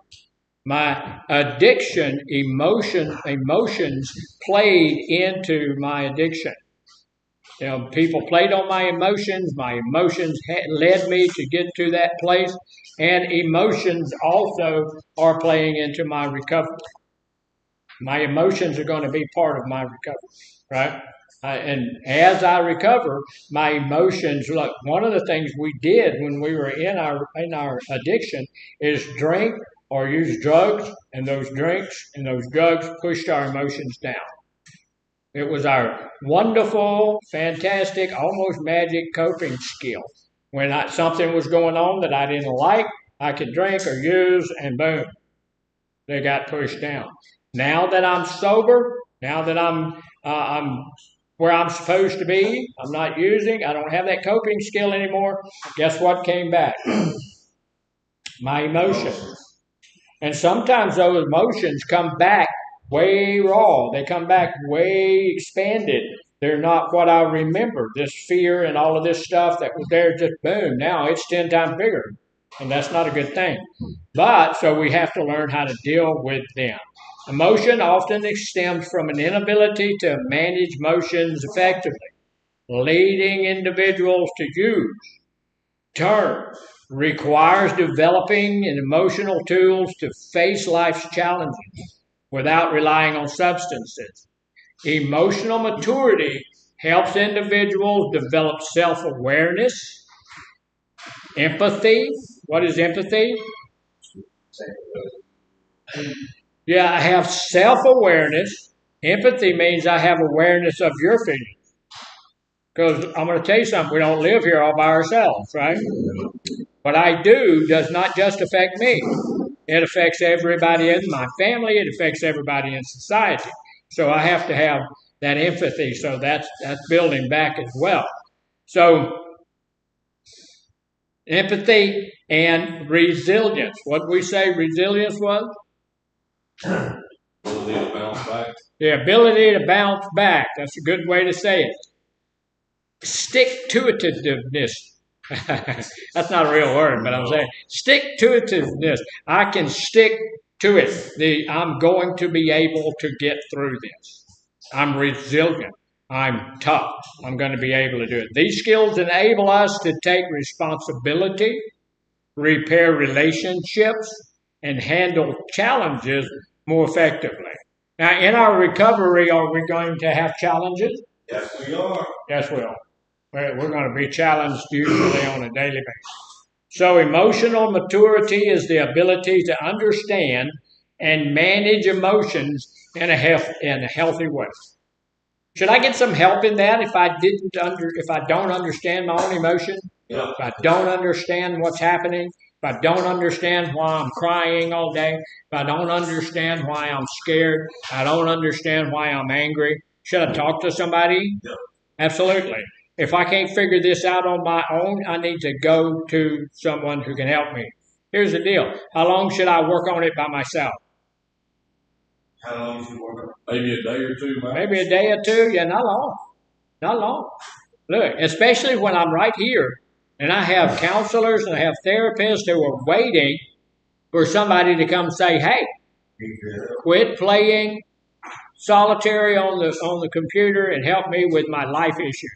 My addiction, emotions played into my addiction. People played on my emotions. My emotions led me to get to that place. And emotions also are playing into my recovery. My emotions are going to be part of my recovery, right? And as I recover, my emotions, look, one of the things we did when we were in our addiction is drink or use drugs, and those drinks and those drugs pushed our emotions down. It was our wonderful, fantastic, almost magic coping skill. When something was going on that I didn't like, I could drink or use, and boom, they got pushed down. Now that I'm sober, now that I'm where I'm supposed to be, I'm not using, I don't have that coping skill anymore. Guess what came back? My emotions. And sometimes those emotions come back way raw. They come back way expanded. They're not what I remember. This fear and all of this stuff that was there, just boom. Now it's 10 times bigger. And that's not a good thing. But so we have to learn how to deal with them. Emotion often stems from an inability to manage emotions effectively, leading individuals to use, turn, requires developing an emotional tools to face life's challenges without relying on substances. Emotional maturity helps individuals develop self-awareness, empathy. What is empathy? Yeah, I have self-awareness, Empathy means I have awareness of your feelings. Because I'm going to tell you something, we don't live here all by ourselves, right? What I do does not just affect me. It affects everybody in my family. It affects everybody in society. So I have to have that empathy. So that's building back as well. So empathy and resilience. What we say resilience was? Ability to bounce back. The ability to bounce back. That's a good way to say it. Stick-to-itiveness. That's not a real word, but I'm saying stick-to-itiveness. I can stick to it. I'm going to be able to get through this. I'm resilient. I'm tough. I'm going to be able to do it. These skills enable us to take responsibility, repair relationships, and handle challenges more effectively. Now, in our recovery, are we going to have challenges? Yes, we are. Yes, we are. We're going to be challenged usually on a daily basis. So emotional maturity is the ability to understand and manage emotions in a healthy way. Should I get some help in that if I don't understand my own emotion? Yeah. If I don't understand what's happening, if I don't understand why I'm crying all day, if I don't understand why I'm scared, I don't understand why I'm angry, should I talk to somebody? Yeah. Absolutely. If I can't figure this out on my own, I need to go to someone who can help me. Here's the deal. How long should I work on it by myself? How long should you work on it? Maybe a day or two, man. Maybe a day or two. Yeah, not long. Not long. Look, especially when I'm right here and I have counselors and I have therapists who are waiting for somebody to come say, hey, quit playing solitary on the computer and help me with my life issue.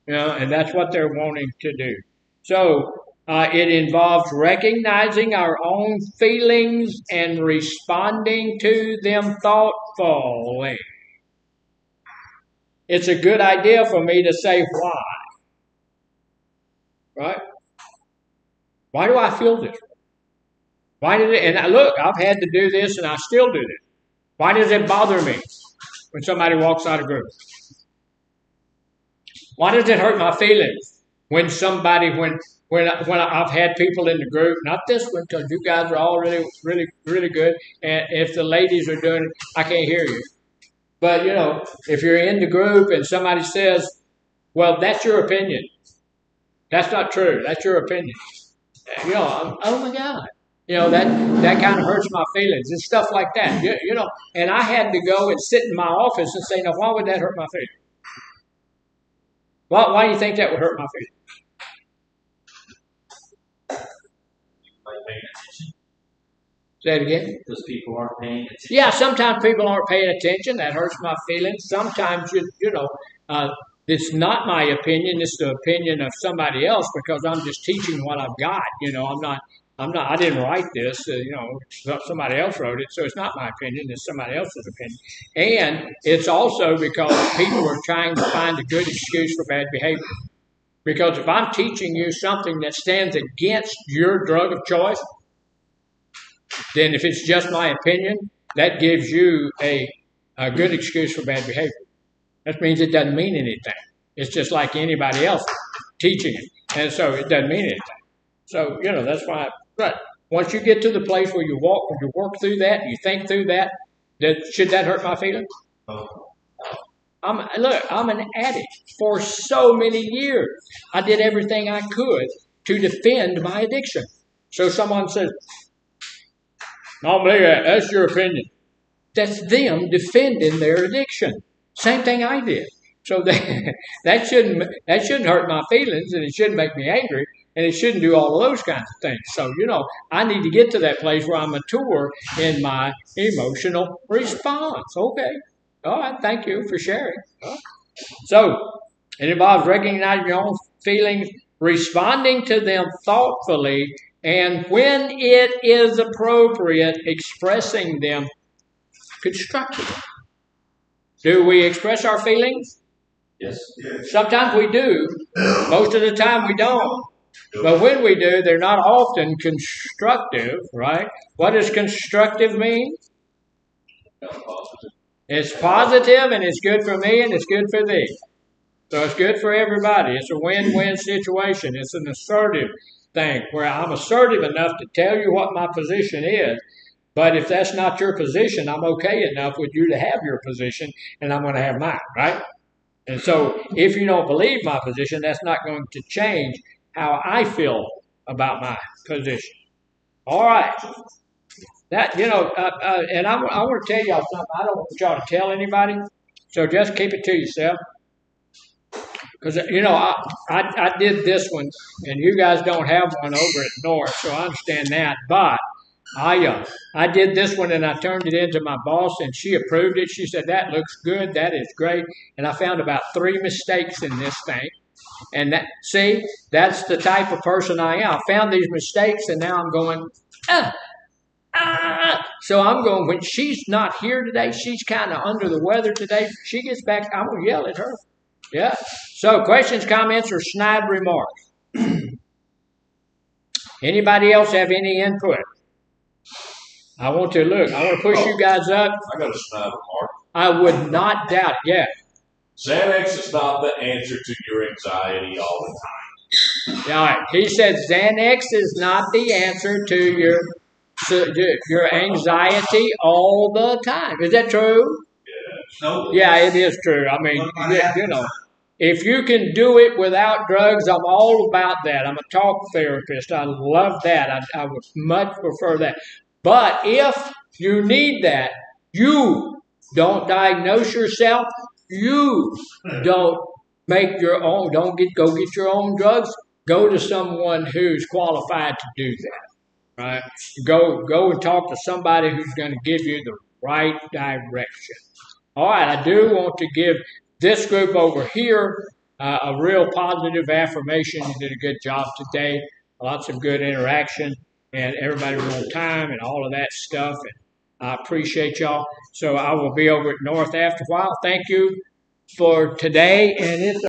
And that's what they're wanting to do. So it involves recognizing our own feelings and responding to them thoughtfully. It's a good idea for me to say why. Right? Why do I feel this? Why did it? And look, I've had to do this and I still do this. Why does it bother me when somebody walks out of group? Why does it hurt my feelings when I've had people in the group, not this one, because you guys are all really, really, really good. And if the ladies are doing it, I can't hear you. But, if you're in the group and somebody says, well, that's your opinion. That's not true. That's your opinion. Oh my God. That kind of hurts my feelings and stuff like that. And I had to go and sit in my office and say, now, why would that hurt my feelings? Why do you think that would hurt my feelings? Say it again. Because people aren't paying attention. Yeah, sometimes people aren't paying attention. That hurts my feelings. Sometimes, it's not my opinion. It's the opinion of somebody else because I'm just teaching what I've got. I didn't write this. Somebody else wrote it. So it's not my opinion. It's somebody else's opinion. And it's also because people are trying to find a good excuse for bad behavior. Because if I'm teaching you something that stands against your drug of choice, then if it's just my opinion, that gives you a good excuse for bad behavior. That means it doesn't mean anything. It's just like anybody else teaching it. And so it doesn't mean anything. So, that's why. But once you get to the place where you work through that, you think through that, should that hurt my feelings? I'm an addict for so many years. I did everything I could to defend my addiction. So someone says, I don't believe that. That's your opinion. That's them defending their addiction. Same thing I did. So that shouldn't hurt my feelings, and it shouldn't make me angry, and it shouldn't do all of those kinds of things. So, I need to get to that place where I'm mature in my emotional response. Okay. All right. Thank you for sharing. So it involves recognizing your own feelings, responding to them thoughtfully, and when it is appropriate, expressing them constructively. Do we express our feelings? Yes. Sometimes we do. Most of the time we don't. But when we do, they're not often constructive, right? What does constructive mean? It's positive and it's good for me and it's good for thee. So it's good for everybody. It's a win-win situation. It's an assertive thing where I'm assertive enough to tell you what my position is. But if that's not your position, I'm okay enough with you to have your position and I'm going to have mine, right? And so if you don't believe my position, that's not going to change how I feel about my position. All right. That, and I want to tell y'all something. I don't want y'all to tell anybody. So just keep it to yourself. Because, I did this one, and you guys don't have one over at North, so I understand that. But I did this one, and I turned it into my boss, and she approved it. She said, that looks good. That is great. And I found about 3 mistakes in this thing. And that's the type of person I am. I found these mistakes, and now I'm going, So I'm going, when she's not here today, she's kind of under the weather today. She gets back, I'm going to yell at her. Yeah. So questions, comments, or snide remarks? Anybody else have any input? I want to push you guys up. I got a snide remark. I would not doubt it. Yeah. Xanax is not the answer to your anxiety all the time. All right. He said Xanax is not the answer to your anxiety all the time. Is that true? No. Yeah, it is true. I mean, if you can do it without drugs, I'm all about that. I'm a talk therapist. I love that. I would much prefer that. But if you need that, you don't diagnose yourself. You don't make your own. Go get your own drugs. Go to someone who's qualified to do that. Right? Go and talk to somebody who's going to give you the right direction. All right, I do want to give this group over here a real positive affirmation. You did a good job today. Lots of good interaction, and everybody was on time and all of that stuff. And I appreciate y'all. So I will be over at North after a while. Thank you for today, and it's